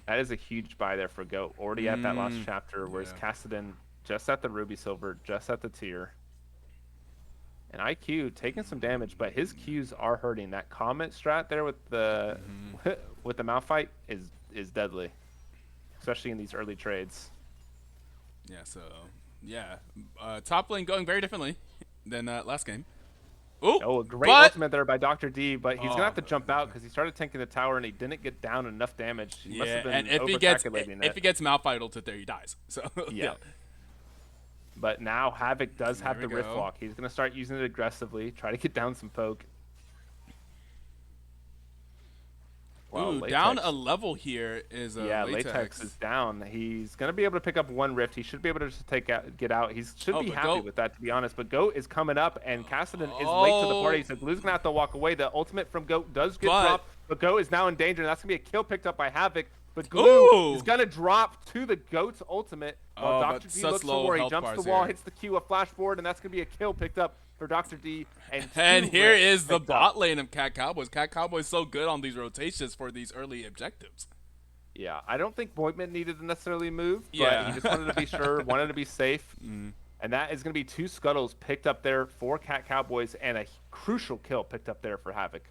That is a huge buy there for Goat. Already at that last chapter, whereas Kassadin just at the Ruby Silver, just at the tier. And IQ taking some damage, but his Qs are hurting. That comment strat there with the with the Malphite is deadly, especially in these early trades. Yeah, so, yeah. Top lane going very differently than last game. Ooh, Oh, a great but ultimate there by Dr. D, but he's gonna have to Oh, jump out because he started tanking the tower and he didn't get down enough damage. He must yeah, have been and if he overcalculating if he gets Malphite ulted there, he dies. So Yeah. But now Havoc does have There the we Rift go. Walk. He's gonna start using it aggressively, try to get down some poke. Wow, Ooh, Latex. down a level here is Yeah, Latex. is down. He's gonna be able to pick up one rift. He should be able to just get out. He should Oh, be but happy Goat- with that, to be honest. But Goat is coming up, and Cassidy is late to the party, Oh. so Blue's gonna have to walk away. The ultimate from Goat does get But- dropped, but Goat is now in danger, and that's gonna be a kill picked up by Havoc. But Glue Ooh. is gonna drop to the Goat's ultimate. While Oh, Dr. but D such looks for low more. He health jumps the bars wall, here. hits the Q, a flash forward, and that's gonna be a kill picked up for Dr. D. And two here rifts is the picked up. bot lane of Cat Cowboys. Cat Cowboys so good on these rotations for these early objectives. Yeah, I don't think Boykman needed to necessarily move, but Yeah. he just wanted to be sure, wanted to be safe. And that is going to be 2 scuttles picked up there for Cat Cowboys and a crucial kill picked up there for Havoc.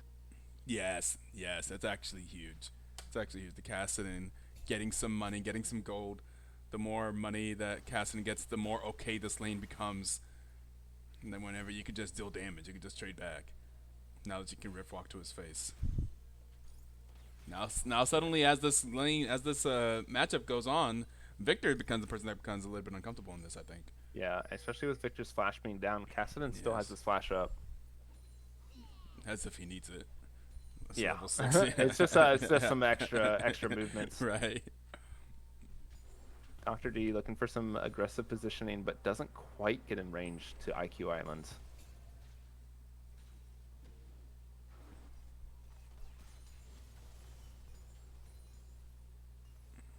Yes, that's actually huge. It's actually huge. The Cassidy getting some money, getting some gold. The more money that Cassidy gets, the more okay this lane becomes. And then whenever you could just deal damage, you could just trade back. Now that you can rift walk to his face. Now suddenly, as this matchup goes on, Victor becomes the person that becomes a little bit uncomfortable in this, I think. Yeah, especially with Victor's flash being down. Cassidy still has Yes. his flash up. As if he needs it. That's Yeah, level 6, it's just some extra movements. Right. Dr. D looking for some aggressive positioning, but doesn't quite get in range to IQ Islands.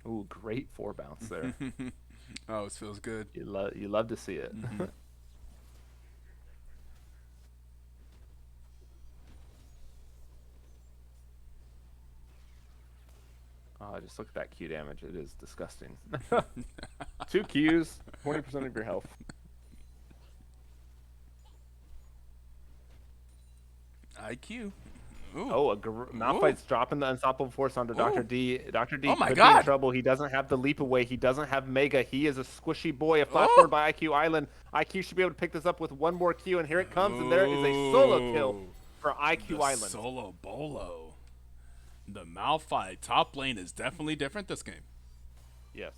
Ooh, great 4 bounce there. Oh, it feels good. You love to see it. Oh, just look at that Q damage. It is disgusting. 2 Qs, 20% of your health. IQ. Ooh. Oh, Malphite's dropping the unstoppable force onto Dr. Ooh. D. Dr. D Oh my could be in God. trouble. He doesn't have the leap away. He doesn't have Mega. He is a squishy boy. A flash Oh. forward by IQ Island. IQ should be able to pick this up with one more Q, and here it comes, and there is a solo kill Ooh. for IQ The Island. Solo Bolo. The Malphite top lane is definitely different this game. Yes.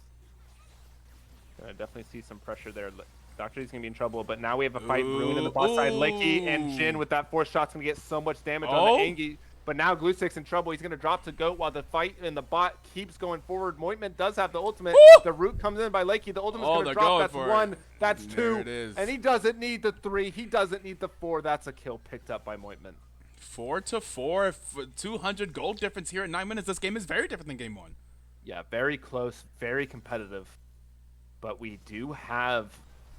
Gonna definitely see some pressure there. Dr. D's gonna be in trouble, but now we have a fight brewing in the bot side. Lakey and Jin with that 4 shot's gonna get so much damage on the Angie. But now Gluestick's in trouble. He's gonna drop to Goat while the fight in the bot keeps going forward. Moitman does have the ultimate. Woo! The root comes in by Lakey. The ultimate's Oh, gonna they're drop. going That's for 1. it. That's There 2. it is. And he doesn't need the 3. He doesn't need the 4. That's a kill picked up by Moitman. 4-4, 200 gold difference here at 9 minutes. This game is very different than game 1. Yeah, very close, very competitive. But we do have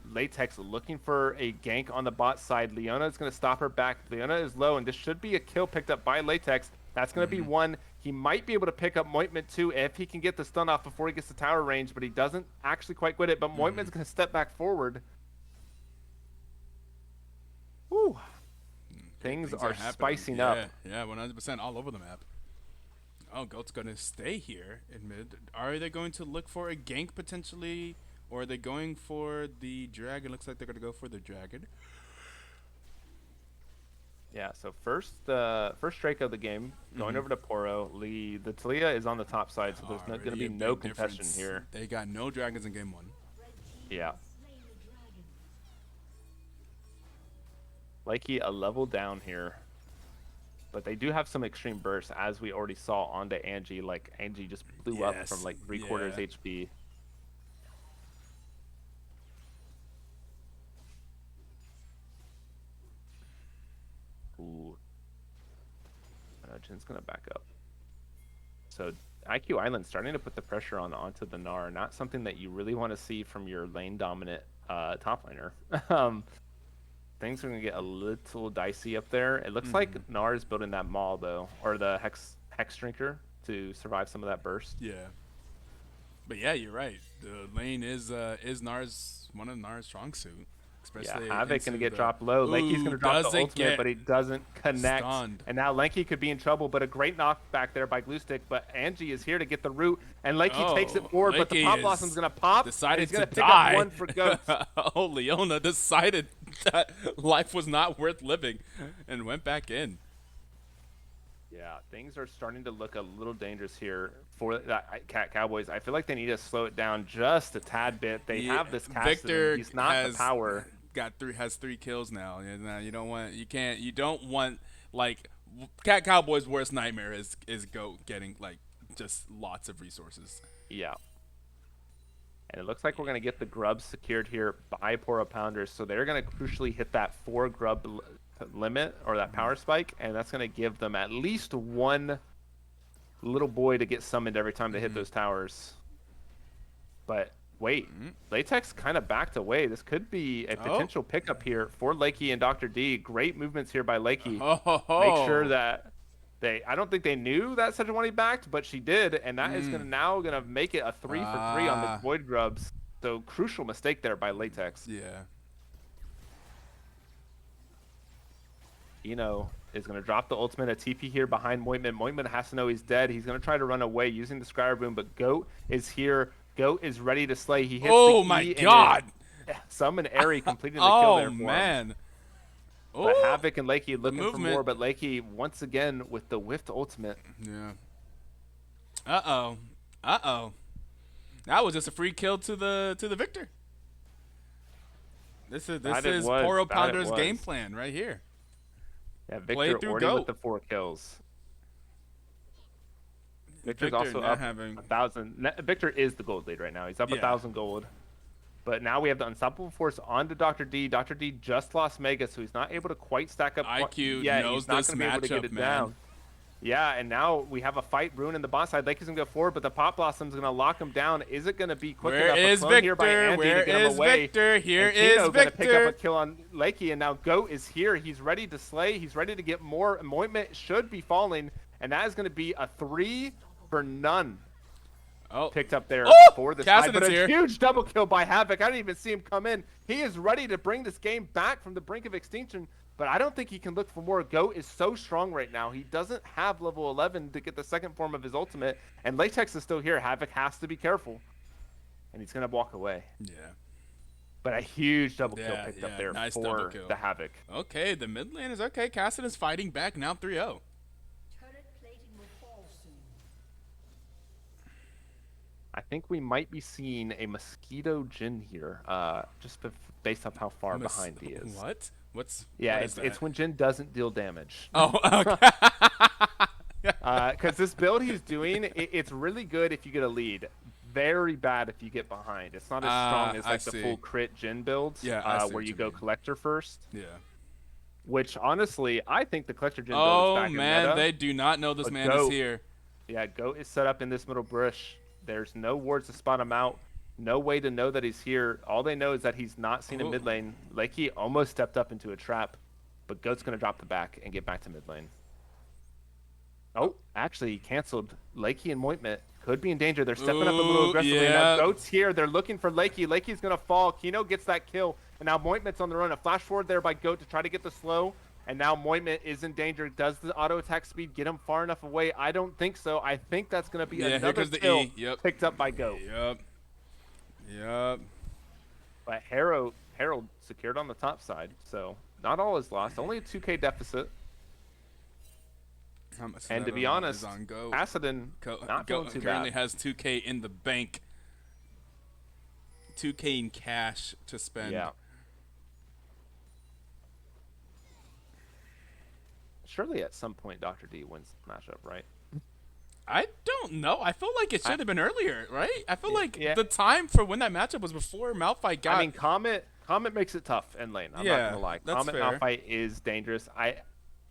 Latex looking for a gank on the bot side. Leona is going to stop her back. Leona is low, and this should be a kill picked up by Latex. That's going to be 1. He might be able to pick up Moitman too if he can get the stun off before he gets to tower range, but he doesn't actually quite get it. But Moitman's going to step back forward. Woo. Things are happening. spicing up. Yeah, 100% all over the map. Oh, Goat's going to stay here in mid. Are they going to look for a gank potentially? Or are they going for the dragon? Looks like they're going to go for the dragon. Yeah, so first Drake of the game, going over to Poro. The Talia is on the top side, so there's going to Already be a no big contestation difference. here. They got no dragons in game 1. Yeah. Likey a level down here. But they do have some extreme bursts, as we already saw onto Angie. Like, Angie just blew up from like 3/4 yeah. HP. Ooh. Jin's gonna back up. So IQ Island starting to put the pressure onto the Gnar. Not something that you really want to see from your lane dominant top laner. Things are gonna get a little dicey up there. It looks like Gnar is building that maul though, or the hex drinker to survive some of that burst. Yeah. But yeah, you're right. The lane is Nar's one of Nar's strong suit, especially Havoc gonna into get the- dropped low. Lanky's Ooh, gonna drop the doesn't ultimate, get but he doesn't connect. stunned. And now Lanky could be in trouble, but a great knockback there by Glue Stick. But Angie is here to get the root, and Lanky takes it forward, but the Lanky Pop is Blossom's gonna pop. And decided he's gonna to pick die. up one for Goats. Oh, Leona decided that life was not worth living and went back in. Yeah, things are starting to look a little dangerous here for that Cowboys. I feel like they need to slow it down just a tad bit. They have this Victor He's not has the power. has 3 kills now. You don't want like Cowboys' worst nightmare is Goat getting like just lots of resources. Yeah. And it looks like we're going to get the grubs secured here by Poro Pounders. So they're going to crucially hit that 4 grub limit or that power spike. And that's going to give them at least one little boy to get summoned every time they hit those towers. But wait, Latex kind of backed away. This could be a potential pickup here for Lakey and Dr. D. Great movements here by Lakey. Make sure that I don't think they knew that Sejuani backed, but she did, and that is now gonna make it a 3 for 3 on the Void Grubs. So crucial mistake there by Latex. Yeah. Eno is gonna drop the ultimate, a TP here behind Moitman. Moitman has to know he's dead. He's gonna try to run away using the Scryer Boom, but Goat is here. Goat is ready to slay. He hits Oh the my E God! Summon Airy completing the kill there for him. Man. But Ooh. Havoc and Lakey looking for movement. more, but Lakey once again with the whiffed ultimate. Yeah. Uh-oh. That was just a free kill to the victor. This is Poro Pounder's game plan right here. Yeah, Play Victor through already Goat. with the 4 kills. Victor's Victor also not up having 1,000. Victor is the gold lead right now. He's up 1,000 gold. But now we have the Unstoppable Force onto Dr. D. Dr. D just lost Mega, so he's not able to quite stack up. IQ Yeah, knows he's not this going to be able to get matchup, it man. down. Yeah, and now we have a fight brewing in the boss side. Lakers going to go forward, but the Pop Blossom's going to lock him down. Is it going to be quick Where enough? is A clone here by Victor? Andy Where to get him is away. Victor? Here And is Kino's gonna pick up Victor. a kill on Lakey, and now Goat is here. He's ready to slay. He's ready to get more. Anointment should be falling, and that is going to be a 3 for none. Oh. Picked up there Oh! for the side, but Cassidon's a here. huge double kill by Havoc. I didn't even see him come in. He is ready to bring this game back from the brink of extinction, but I don't think he can look for more. Goat is so strong right now. He doesn't have level 11 to get the second form of his ultimate, and Latex is still here. Havoc has to be careful, and he's going to walk away. Yeah. But a huge double kill Yeah, picked yeah, up there nice double for kill. the Havoc. Okay, the mid lane is okay. Cassidon's fighting back now 3-0. Turret plating will fall soon. I think we might be seeing a Mosquito Jin here, just based off how far behind he is. What? What's Yeah, what is that? it's when Jin doesn't deal damage. Oh, okay. Because this build he's doing, it's really good if you get a lead. Very bad if you get behind. It's not as strong as I like the see. full crit Jin builds, Yeah, I see where what you you go mean. Collector first. Yeah. Which honestly, I think the Collector Jin build Oh is back in man, meta. they do not know this But man is Goat- here. Yeah, Goat is set up in this middle bush. There's no wards to spot him out. No way to know that he's here. All they know is that he's not seen in mid lane. Lakey almost stepped up into a trap, but Goat's going to drop the back and get back to mid lane. Oh, actually, he canceled. Lakey and Moitment could be in danger. They're stepping up a little Ooh, aggressively. yeah. Now Goat's here. They're looking for Lakey. Lakey's going to fall. Kino gets that kill, and now Moitment's on the run. A flash forward there by Goat to try to get the slow. And now Moitment is in danger. Does the auto attack speed get him far enough away? I don't think so. I think that's going to be Yeah, here another comes the kill E. Yep. picked up by Goat. Yep. But Harold secured on the top side, so not all is lost. Only a 2K deficit. How much And to that be honest, is on Goat? Acidin not Goat feeling too currently bad. has 2K in the bank. 2K in cash to spend. Yeah. Surely at some point Dr. D wins the matchup, right? I don't know. I feel like it should have been earlier, right? I feel like Yeah. the time for when that matchup was before Malphite got. I mean, Comet makes it tough in lane. I'm not Yeah, gonna lie. that's Comet fair. Malphite is dangerous.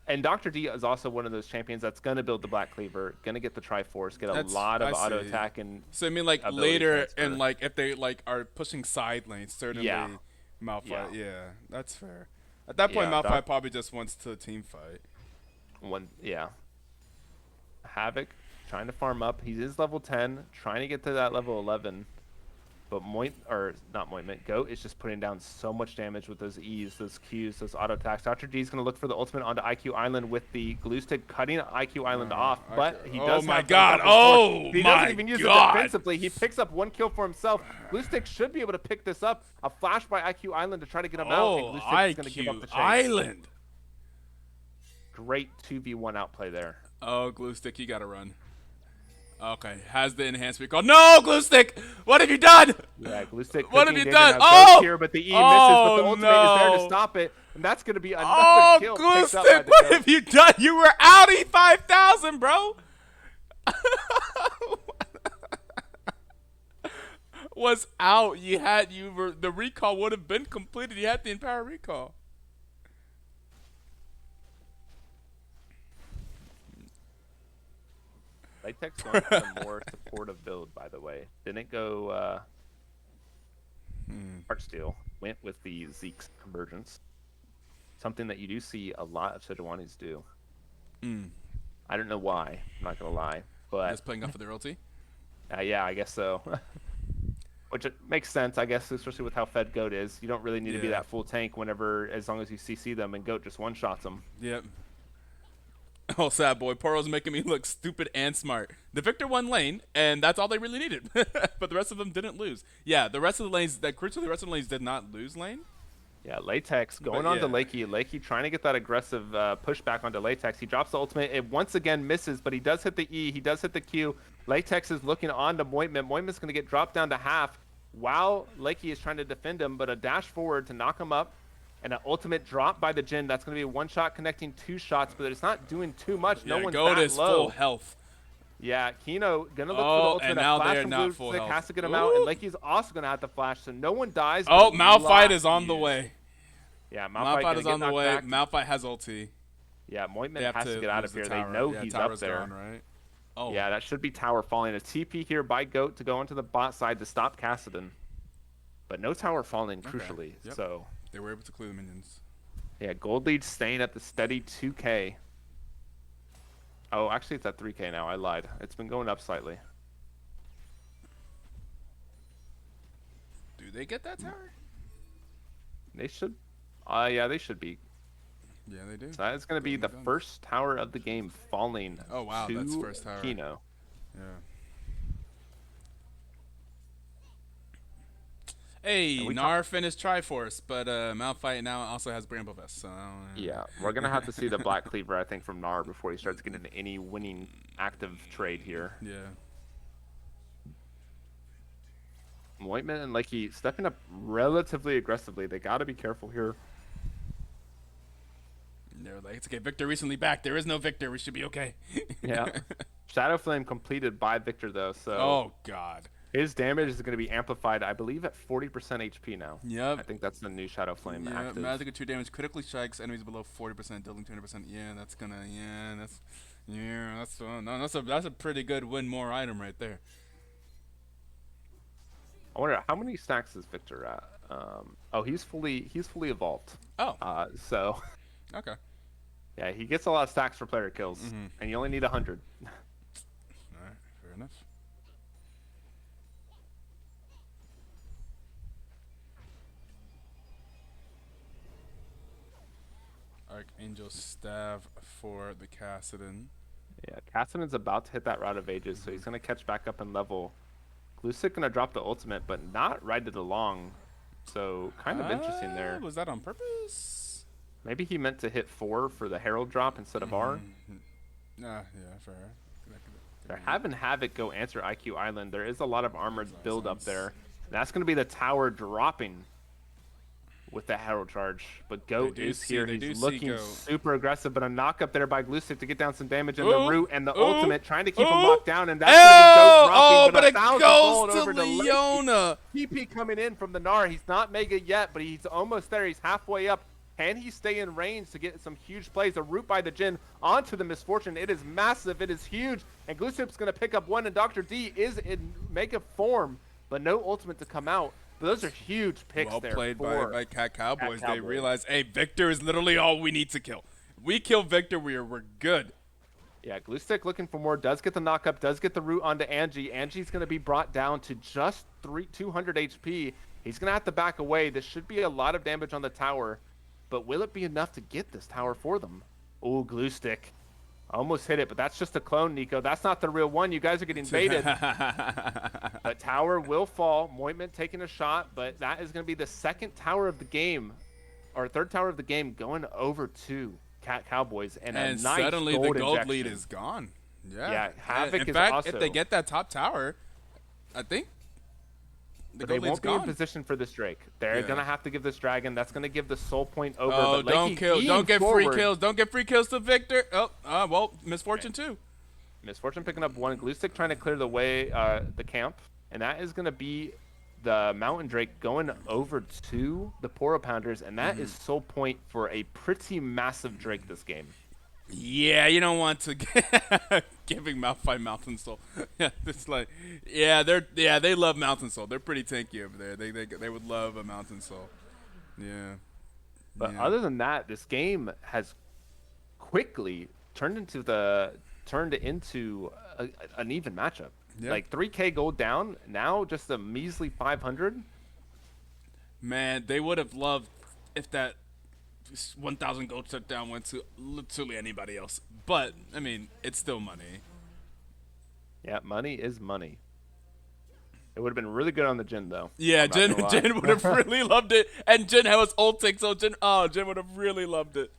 And Dr. D is also one of those champions that's gonna build the Black Cleaver, gonna get the Triforce, get a That's- lot of I auto see. attack and So I mean, like ability later, transfer. and like if they like are pushing side lanes, certainly Yeah. Malphite. Yeah, that's fair. At that point, Yeah, Malphite probably just wants to team fight. Havoc trying to farm up. He is level 10, trying to get to that level 11. But Goat is just putting down so much damage with those E's, those Q's, those auto attacks. Dr. D is going to look for the ultimate onto IQ Island with the glue stick cutting IQ Island off. But he does my have God. double force. Oh, He my doesn't even use God. it defensively. He picks up 1 kill for himself. Glue stick should be able to pick this up. A flash by IQ Island to try to get him out. And Oh, glue stick is going to give up the IQ chase. Island. Great 2v1 outplay there. Oh, glue stick, you gotta run. Okay, has the enhanced recall. No, glue stick! What have you done? Yeah, glue stick. What have you cooking done? damage out Oh! here, but the E misses, but the Oh, ultimate is there to no. stop it, and that's going to be another Oh, kill. glue picked up by stick, the what Goat. have you done? You were out E5000, bro. Was out. The recall would have been completed. You had the entire recall. Latex going for the more supportive build, by the way. Didn't go Heartsteel. Went with the Zeke's Convergence. Something that you do see a lot of Sejuani's do. I don't know why. I'm not going to lie. But Just playing up for the royalty. yeah, I guess so. Which it makes sense, I guess, especially with how fed Goat is. You don't really need to be Yeah. that full tank as long as you CC them, and Goat just one-shots them. Yep. Oh, sad boy. Poro's making me look stupid and smart. The Victor won lane, and that's all they really needed. But the rest of them didn't lose. Yeah, the rest of the lanes, crucially, the rest of the lanes did not lose lane. Yeah, Latex going on to Lakey. Lakey trying to get that aggressive pushback onto Latex. He drops the ultimate. It once again misses, but he does hit the E. He does hit the Q. Latex is looking on to Moitman. Moitman's going to get dropped down to half while Lakey is trying to defend him, but a dash forward to knock him up. And an ultimate drop by the Jin. That's going to be a one-shot connecting 2 shots, but it's not doing too much. No one's Goat that is low. full health. Yeah, Kino going to look for the Oh, ultimate. and A now flash they're from not Blue full Stick health. has to get him out, and Ooh. Lakey's also going to have to flash, so no one dies. Oh, but Malphite is lots on the used. way. Yeah, Malphite is on the way. Back. Malphite has ulti. Yeah, They Moitman have has to get out lose of the here. They tower. know Yeah, he's up tower's there. gone, right? Oh. Yeah, that should be tower falling. A TP here by Goat to go onto the bot side to stop Kassadin. But no tower falling, crucially. Yep. So, They were able to clear the minions. yeah, gold lead staying at the steady 2K. Oh, actually, it's at 3K now. I lied. It's been going up slightly. Do they get that tower? They should. Yeah, they should be. Yeah, they do. So that's going to be the first tower of the game falling. Oh, wow, to that's first tower. Kino. Yeah. Hey, we Nar finished Triforce, but Malphite now also has Bramble Vest. So Yeah, we're going to have to see the Black Cleaver, I think, from Nar before he starts getting into any winning active trade here. Yeah. Moitman and Lakey stepping up relatively aggressively. They got to be careful here. They're like, it's okay. Victor recently back. There is no Victor. We should be okay. Yeah. Shadow Flame completed by Victor, though, so Oh, God. his damage is going to be amplified, I believe, at 40% HP now. Yep. I think that's the new Shadow Flame Yeah, active. magic of 2 damage critically strikes enemies below 40%, dealing 200%. Yeah, that's gonna. That's a pretty good win more item right there. I wonder how many stacks is Victor at? Oh, he's fully evolved. Oh. So Okay. yeah, he gets a lot of stacks for player kills, Mm-hmm. and you only need 100. All right. Fair enough. Archangel Staff for the Kassadin. Yeah, Kassadin's about to hit that Route of Ages, so he's going to catch back up and level. Glucic going to drop the ultimate, but not right it along. So kind of interesting there. Was that on purpose? Maybe he meant to hit 4 for the Herald drop instead of R. Yeah, fair. They're having Havoc go answer IQ Island. There is a lot of armored Makes build up sense. there. And that's going to be the tower dropping with the Herald charge. But Goat do is see- here. they do He's see looking Goat. super aggressive, but a knock up there by Glucic to get down some damage in Ooh, the root and the ooh, ultimate, trying to keep him ooh. locked down. And that's going to be Goat dropping, but it 1,000 goes gold to over to Lakey. Leona. TP coming in from the Gnar. He's not Mega yet, but he's almost there. He's halfway up. Can he stay in range to get some huge plays? A root by the Jin onto the Misfortune. It is massive. It is huge. And Glucip's going to pick up one, and Dr. D is in Mega form, but no ultimate to come out. But those are huge picks Well there. played for by Cat Cowboys. They Cowboys. realize, hey, Victor is literally all we need to kill. We kill Victor, we're good. Yeah, Glucic looking for more. Does get the knock up. Does get the root onto Angie. Angie's going to be brought down to just 200 HP. He's going to have to back away. This should be a lot of damage on the tower, but will it be enough to get this tower for them? Oh, glue stick. Almost hit it, but that's just a clone, Nico. That's not the real one. You guys are getting baited. The tower will fall. Moitman taking a shot, but that is going to be the second tower of the game, or third tower of the game, going over to Cowboys. And a nice suddenly gold the gold injection. lead is gone. Yeah. Yeah, Havoc in is fact, also... if they get that top tower, I think the But they gold lead's won't be in gone. position for this Drake. They're Yeah. going to have to give this Dragon. That's going to give the soul point over. Oh, but don't Lakey kill! Don't eating get forward. free kills! Don't get free kills to Victor! Oh, well, misfortune too. Misfortune picking up one. Glue stick trying to clear the way, the camp. And that is going to be the Mountain Drake going over to the Poro Pounders. And that is soul point for a pretty massive Drake this game. Yeah, you don't want to get giving fight Mountain Soul. Yeah, it's like, they love Mountain Soul. They're pretty tanky over there. They would love a Mountain Soul. Yeah. But Yeah. other than that, this game has quickly turned into an even matchup. Yeah. Like 3K gold down, now just a measly 500. Man, they would have loved if that 1,000 gold shutdown went to literally anybody else. But I mean, it's still money. Yeah, money is money. It would have been really good on the Jin though. Yeah, I'm not gonna lie. Jin would have really loved it, and Jin has ulting, so Jin would have really loved it.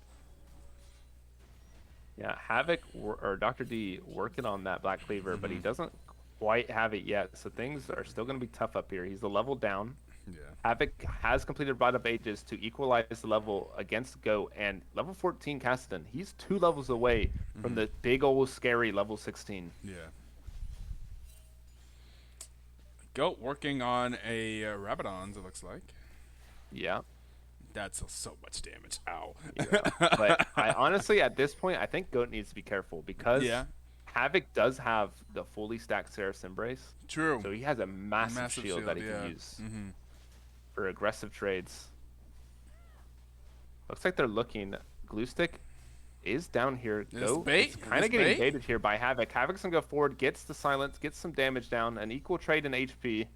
Yeah, Havoc or Dr. D working on that Black Cleaver, but he doesn't quite have it yet. So things are still going to be tough up here. He's a level down. Yeah. Havoc has completed Rod of Ages to equalize the level against Goat, and level 14 Caston, he's 2 levels away from the big old scary level 16. Yeah. Goat working on a Rabadons, it looks like. Yeah. That's so much damage. Ow. But I honestly, at this point, I think Goat needs to be careful because Yeah. Havoc does have the fully stacked Seraph's Embrace. True. So he has a massive, shield that he yeah. can use Mm-hmm. for aggressive trades. Looks like they're looking. Glue stick is down here. Goat bait? is kind Is of getting bait? baited here by Havoc. Havoc's gonna go forward, gets the silence, gets some damage down, an equal trade in HP.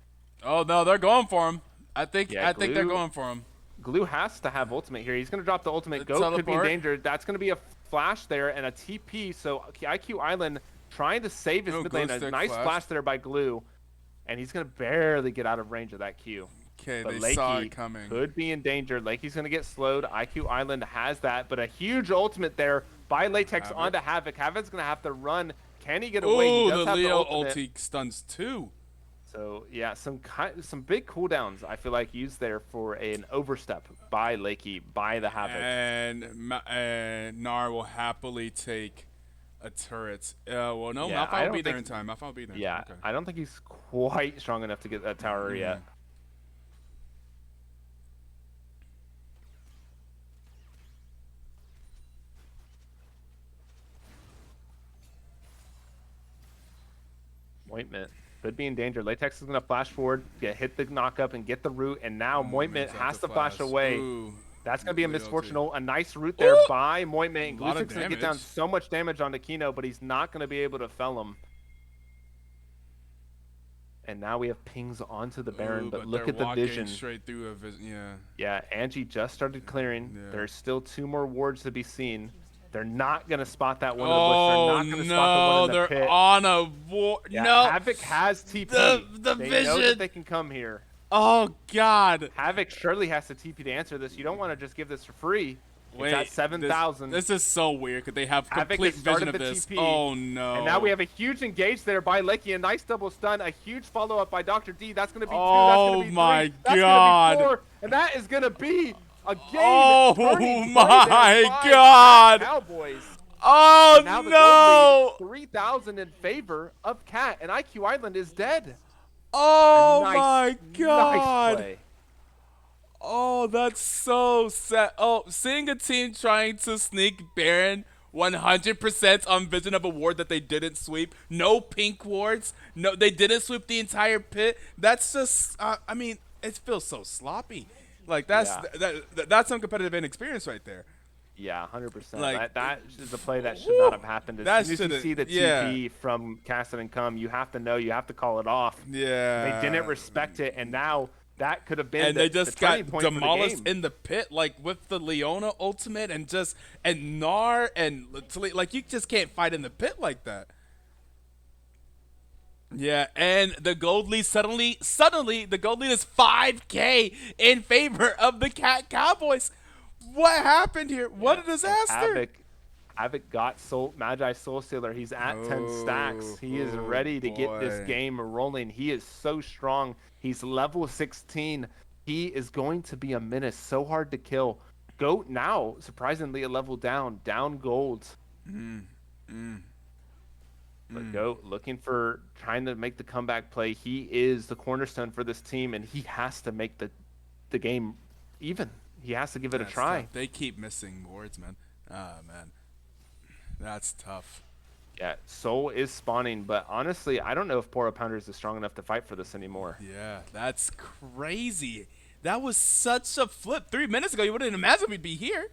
Oh no, they're going for him. I think they're Glue- going for him. Glue has to have ultimate here. He's gonna drop the ultimate. The Goat could be in teleport. danger. That's gonna be a flash there and a TP. So IQ Island trying to save his Oh, mid lane. glue A stick nice flash. flash there by Glue, and he's gonna barely get out of range of that Q. Okay, But they saw Lakey it coming. could be in danger. Lakey's going to get slowed. IQ Island has that, but a huge ultimate there by Latex Havoc. onto Havoc. Havoc's going to have to run. Can he get away? He Ooh, does the have Leo ultimate. ulti stuns too. So, yeah, some big cooldowns, I feel like, used there for an overstep by Lakey, by the Havoc. And Nar will happily take a turret. Well, no, Yeah, I Malphite will don't be there in think- time. Malphite will be there. Yeah, Okay. I don't think he's quite strong enough to get that tower yet. Moitment could be in danger. Latex is going to flash forward, hit the knockup, and get the root. And now Moitment Moitment's has out to flash away. Ooh. That's going to be a Leo misfortune. too. A nice root there Ooh! by Moitment. And Lot of Glusik's going to get down damage. so much damage onto Kino, but he's not going to be able to fell him. And now we have pings onto the Baron, Ooh, but look they're at the walking vision. straight through a vision. Yeah. Yeah, Angie just started clearing. Yeah. There's still 2 more wards to be seen. They're not going to spot that one Oh in the bush. They're not going to spot the one no, in the they're pit. on a war. Yeah, No. Havoc has TP. The they know vision. that they can come here. Oh God. Havoc surely has to TP to answer this. You don't want to just give this for free. Wait, it's at 7,000. This is so weird because they have Havoc complete has started vision of the this. TP. Oh no. And now we have a huge engage there by Lakey. A nice double stun. A huge follow-up by Dr. D. That's going to be 2. Oh That's going to be my 3. That's God. Gonna be 4. And that is going to be a game. Oh turning my play there by God. Cowboys. Oh Now the no. gold lead, 3,000 in favor of Cat, and IQ Island is dead. Oh Nice- my God. Nice play. Oh, that's so sad. Oh, seeing a team trying to sneak Baron 100% on Vision of a ward that they didn't sweep. No pink wards. No, they didn't sweep the entire pit. That's just, I mean, it feels so sloppy. Like, that's Yeah. that's some competitive inexperience right there. Yeah, 100%. Like, That is a play that should not have happened. As that soon as you should've- see the yeah. TP from Cassidy come, you have to know, you have to call it off. Yeah. They didn't respect it, and now that could have been And the they just turning got point for the demolished game. in the pit, like with the Leona ultimate and Gnar and like you just can't fight in the pit like that. Yeah, and the gold lead suddenly the gold lead is 5K in favor of the Cowboys. What happened here? What a And disaster! Havoc got Magi Soul Stealer. He's at 10 stacks. He is ready to get this boy. game rolling. He is so strong. He's level 16. He is going to be a menace. So hard to kill. Goat now, surprisingly, a level down gold. But Goat looking for trying to make the comeback play. He is the cornerstone for this team, and he has to make the game even. He has to give it a That's try. tough. They keep missing wards, man. Ah, man. That's tough. Yeah, Soul is spawning, but honestly, I don't know if Poro Pounders is strong enough to fight for this anymore. Yeah, that's crazy. That was such a flip. 3 minutes ago, you wouldn't imagine we'd be here.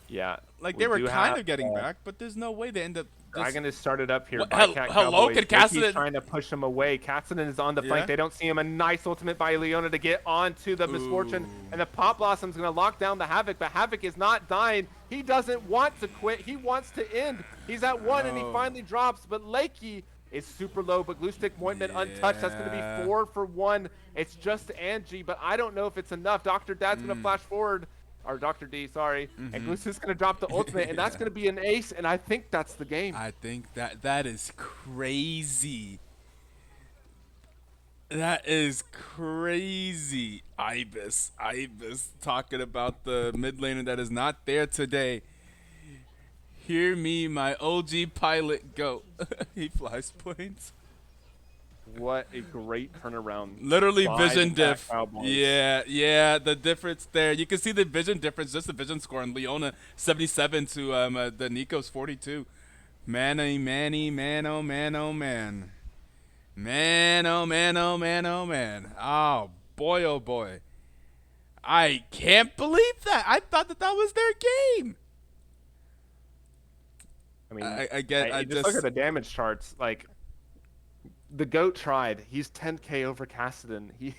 Yeah. Like, we they were do kind have, of getting back, but there's no way they end up just... Dragon is started up here What- by hel- Cat hello, Cowboys. can Loki's Cassidy- trying to push him away. Cassidy is on the Yeah. flank. They don't see him. A nice ultimate by Leona to get onto the Misfortune. Ooh. And the Pop Blossom's going to lock down the Havoc, but Havoc is not dying. He doesn't want to quit. He wants to end. He's at 1, and he No. finally drops. But Lakey is super low, but Glue Stick Mointment untouched. That's going to Yeah. be 4 for 1. It's just Angie, but I don't know if it's enough. Dr. Dad's going to flash forward. Or Dr. D, sorry. And Glue Stick's going to drop the ultimate, and that's going to be an ace, and I think that's the game. I think that is crazy. That is crazy. Ibis talking about the mid laner that is not there today. Hear me, my OG pilot go. He flies planes. What a great turnaround. Literally by vision the diff. Cowboys. Yeah, the difference there. You can see the vision difference, just the vision score on Leona 77 to the Nico's 42. Man, oh man, oh man, oh man. Man, oh man, oh man, oh man. Oh boy, oh boy. I can't believe that. I thought that was their game. I mean, I just look at the damage charts. Like, the GOAT tried. He's 10K over Cassidy.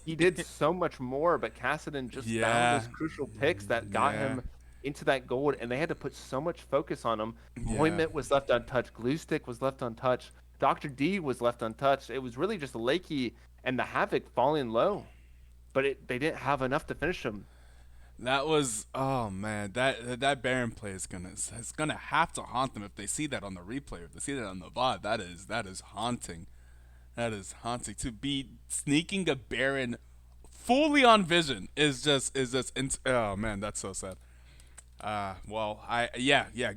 He did so much more, but Cassidy just Yeah. found those crucial picks that got Yeah. him into that gold, and they had to put so much focus on him. Yeah. Mointment was left untouched. Glue Stick was left untouched. Dr. D was left untouched. It was really just Lakey and the Havoc falling low, but they didn't have enough to finish him. That was, oh man, that Baron play is gonna have to haunt them if they see that on the replay, if they see that on the VOD. That is haunting. That is haunting. To be sneaking a Baron fully on vision is just oh man, that's so sad. Well,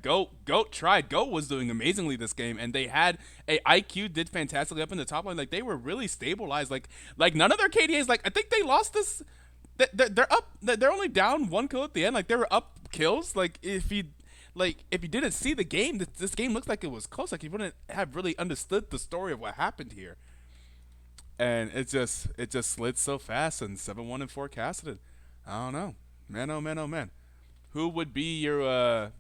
Goat tried. Goat was doing amazingly this game, and they had IQ did fantastically up in the top line. Like, they were really stabilized. Like none of their KDAs. Like, I think they lost this. They're up. They're only down 1 kill at the end. Like, they were up kills. Like, if you didn't see the game, this game looks like it was close. Like, you wouldn't have really understood the story of what happened here. And it just slid so fast. And 7-1 and 4 Cassidy. I don't know, man. Oh man. Oh man. Who would be your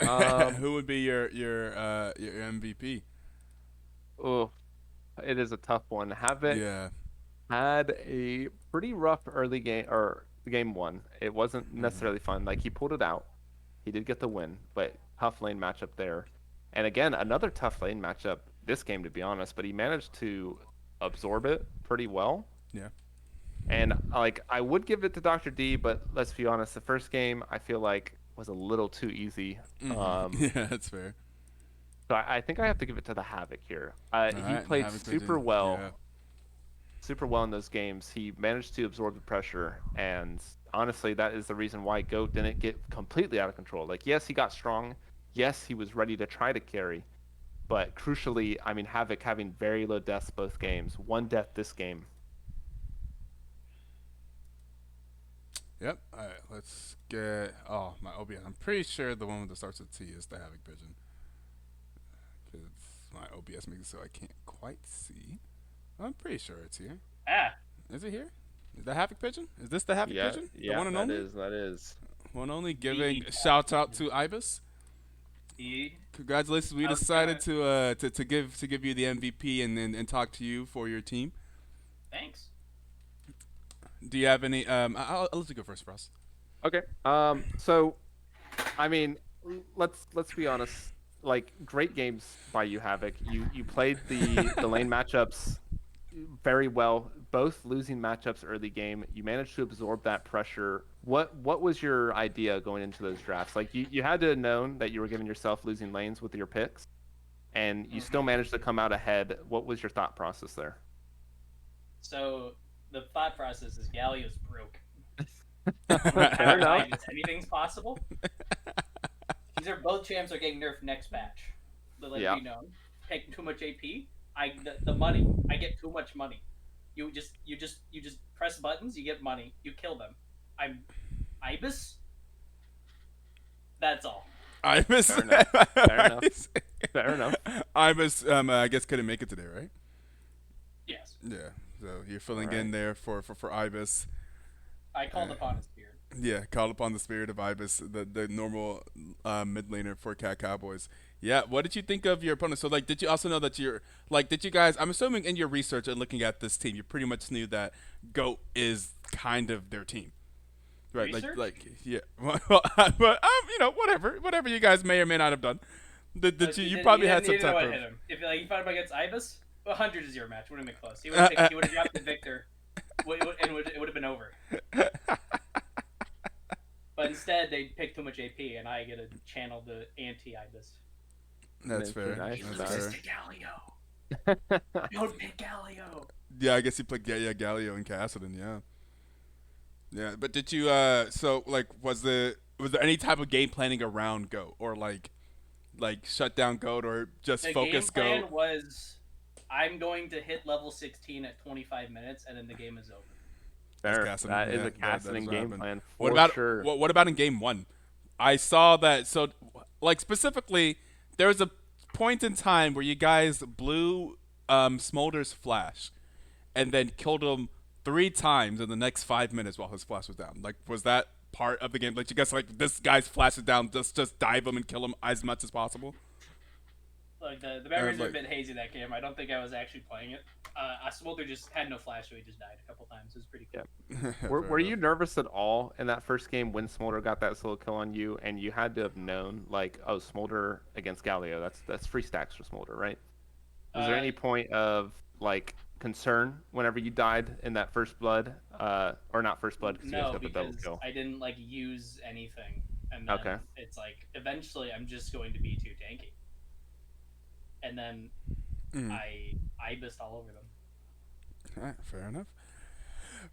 who would be your MVP? Oh, it is a tough one. Havoc Yeah. had a pretty rough early game, or game 1. It wasn't necessarily fun. Like, he pulled it out. He did get the win, but tough lane matchup there. And again, another tough lane matchup this game, to be honest, but he managed to absorb it pretty well. Yeah. And, like, I would give it to Dr. D, but let's be honest, the first game I feel like was a little too easy. Yeah, that's fair. So I think I have to give it to the Havoc here. He Alright, played Havoc super did- well. yeah. Super well in those games. He managed to absorb the pressure, and honestly, that is the reason why GOAT didn't get completely out of control. Like, yes, he got strong. Yes, he was ready to try to carry. But crucially, I mean, Havoc having very low deaths both games. 1 death this game. Yep. All right. Let's get. Oh, my OBS. I'm pretty sure the one that starts with T is the Havoc Vision. Because my OBS makes it so I can't quite see. I'm pretty sure it's here. Ah, Is it here? Is that Havoc Pigeon? Is this the Havoc Yeah, Pigeon? The yeah, one and that only? is, that is. One only. Giving The shout out to Ibis. He, Congratulations. We I was decided to give you the MVP and talk to you for your team. thanks. Do you have any? I'll let you go first, Ross. Okay. So, I mean, let's be honest. Like, great games by you, Havoc. You played the lane matchups very well. Both losing matchups early game. You managed to absorb that pressure. What was your idea going into those drafts? Like, you had to have known that you were giving yourself losing lanes with your picks, and you still managed to come out ahead. What was your thought process there? So the thought process is Galio's broke. Fair enough. Anything's possible. These are both champs are getting nerfed next patch. Let Yeah. it be known. Taking too much AP. The money. I get too much money. You just press buttons. You get money. You kill them. I'm Ibis. That's all. Ibis. Fair enough. Fair enough. Fair enough. Ibis, I guess couldn't make it today, right? Yes. Yeah. So you're filling Alright. in there for Ibis. I called upon his beard. Yeah, called upon the spirit of Ibis, the normal mid laner for Cowboys. Yeah, what did you think of your opponent? So, like, did you also know that did you guys, I'm assuming in your research and looking at this team, you pretty much knew that GOAT is kind of their team. Right, Research? yeah. But, whatever you guys may or may not have done. You probably had some type of. Hit him. If you fought him against Ibis, 100-0 match wouldn't have been close. He would have dropped the victor, and it would have been over. But instead, they picked too much AP, and I get to channel the anti-Ibis. That's fair. Nice. He That's loses fair. to Galio. Don't pick Galio. Yeah, I guess you played Galio and Cassidon, yeah. Yeah, but did you was there any type of game planning around GOAT or like shut down GOAT or just The focus game plan GOAT? was, I'm going to hit level 16 at 25 minutes, and then the game is over. Fair. Cassidon, That is yeah, a Cassidon what game happened. plan What for about sure. what about in game 1? I saw that. So, like, specifically, there was a point in time where you guys blew Smolder's flash and then killed him 3 times in the next 5 minutes while his flash was down. Like, was that part of the game? Like, you guys like, this guy's flash is down, just dive him and kill him as much as possible? Like the memories are a like- bit hazy that game. I don't think I was actually playing it. Smolder just had no flash, so he just died a couple times. It was pretty cool. Were you nervous at all in that first game when Smolder got that solo kill on you, and you had to have known, like, oh, Smolder against Galio, that's free stacks for Smolder, right? Was there any point of, like, concern whenever you died in that first blood, or not first blood because you guys No, got the double because kill? I didn't use anything, and then Okay. it's like eventually I'm just going to be too tanky, and then I Ibis all over them. Alright, fair enough.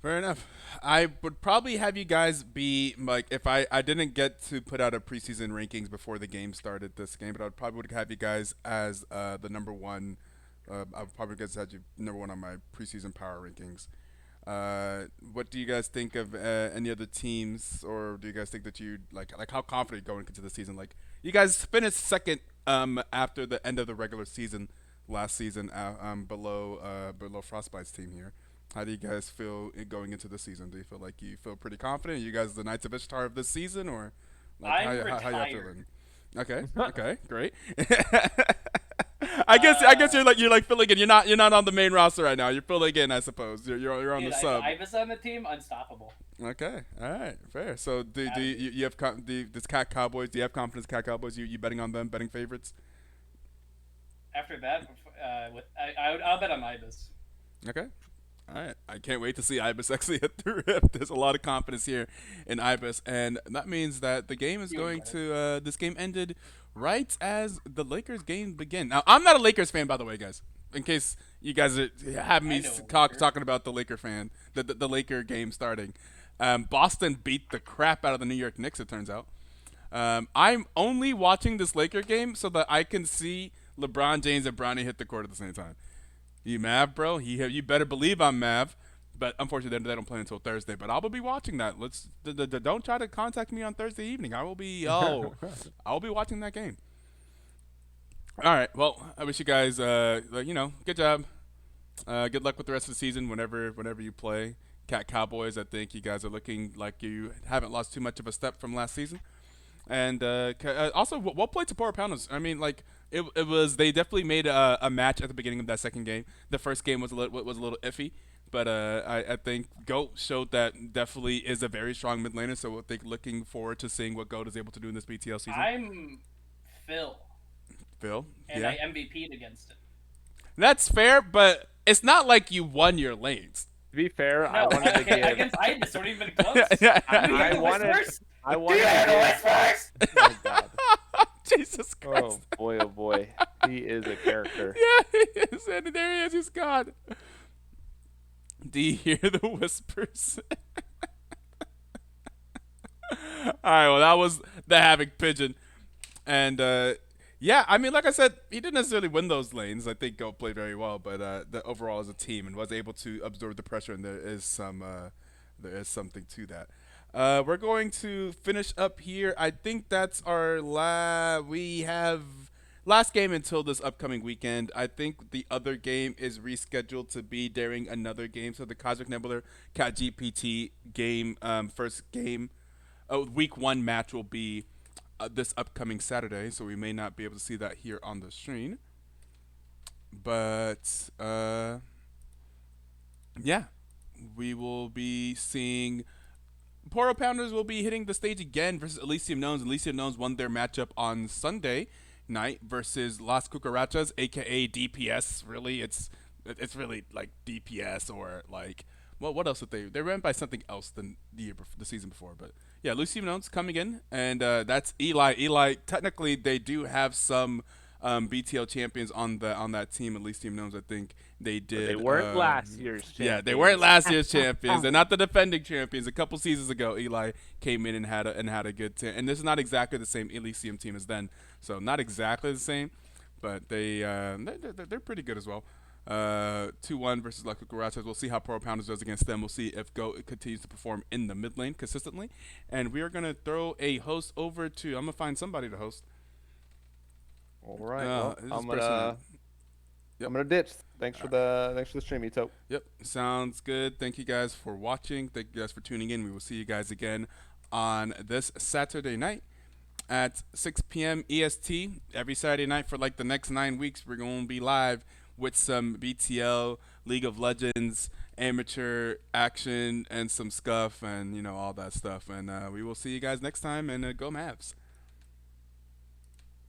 Fair enough. I would probably have you guys be like, if I didn't get to put out a preseason rankings before the game started this game, but I probably would have you guys as the number 1. I would probably guess had you number 1 on my preseason power rankings. What do you guys think of any other teams, or do you guys think that you like how confident going into the season? Like, you guys finished second after the end of the regular season last season, below Frostbyte's team here. How do you guys feel going into the season? Do you feel like you feel pretty confident? Are you guys the Knights of Ishtar of this season, or like, I'm how y'all retired. feeling? Okay, okay, great. I guess you're like filling in. You're not on the main roster right now. You're filling in, I suppose. You're on Dude, the sub. Ibis on the team, unstoppable. Okay, all right, fair. So do you have this Cowboys? Do you have confidence, Cowboys? You betting on them? Betting favorites? After that, I'll bet on Ibis. Okay. All right. I can't wait to see Ibis actually hit the rip. There's a lot of confidence here in Ibis, and that means that the game is going to. This game ended right as the Lakers game began. Now, I'm not a Lakers fan, by the way, guys. In case you guys have me I know a Laker. talking about the Laker fan, the Laker game starting. Boston beat the crap out of the New York Knicks, it turns out. I'm only watching this Laker game so that I can see LeBron James and Bronny hit the court at the same time. You Mav, bro? You better believe I'm Mav. But unfortunately, they don't play until Thursday. But I will be watching that. Don't try to contact me on Thursday evening. I will be I'll be watching that game. All right. Well, I wish you guys good job. Good luck with the rest of the season. Whenever you play. Cat Cowboys. I think you guys are looking like you haven't lost too much of a step from last season. And also, well played to Poro Pounders. I mean, like it was they definitely made a match at the beginning of that second game. The first game was a little iffy, but I think Goat showed that definitely is a very strong mid laner. So I think looking forward to seeing what Goat is able to do in this BTL season. I'm Phil, Phil, and yeah, I MVP'd against it. that's fair, but it's not like you won your lanes. To be fair, No, I wanted to give. against Idis, weren't even close. I wanted. I wanted to give. Oh God. Jesus Christ. Oh boy, oh boy. He is a character. Yeah, he is, and there he is. He's gone. Do you hear the whispers? All right, well, that was the Havoc Pigeon. And, yeah, I mean, like I said, he didn't necessarily win those lanes. I think Go played very well, but the overall as a team and was able to absorb the pressure, and there is something to that. We're going to finish up here. I think that's our we have last game until this upcoming weekend. I think the other game is rescheduled to be during another game. So the Cosmic Nebula Cat GPT game, first game, week 1 match will be this upcoming Saturday. So we may not be able to see that here on the stream. But yeah, we will be seeing. Poro Pounders will be hitting the stage again versus Elysium Gnomes. Elysium Gnomes won their matchup on Sunday night versus Las Cucarachas, aka DPS. Really, it's really like DPS or like, well, what else did they ran by something else than the season before. But yeah, Elysium Gnomes coming in, and that's Eli. Eli, technically they do have some BTL champions on that team. Elysium Gnomes, I think they did. But they weren't last year's champions. Yeah, they weren't last year's champions. They're not the defending champions. A couple seasons ago, Eli came in and had a good team. And this is not exactly the same Elysium team as then, so not exactly the same, but they're pretty good as well. 2-1 versus La Cucarachas. We'll see how Poro Pounders does against them. We'll see if Go continues to perform in the mid lane consistently. And we are gonna throw a host over to. I'm gonna find somebody to host. All right. Well, this I'm person- gonna ditch. Thanks for the stream, Etoe. Yep, sounds good. Thank you guys for watching. Thank you guys for tuning in. We will see you guys again on this Saturday night at 6 p.m. EST. Every Saturday night for like the next 9 weeks, we're going to be live with some BTL, League of Legends, amateur action, and some scuff, and all that stuff. And we will see you guys next time. And go Mavs.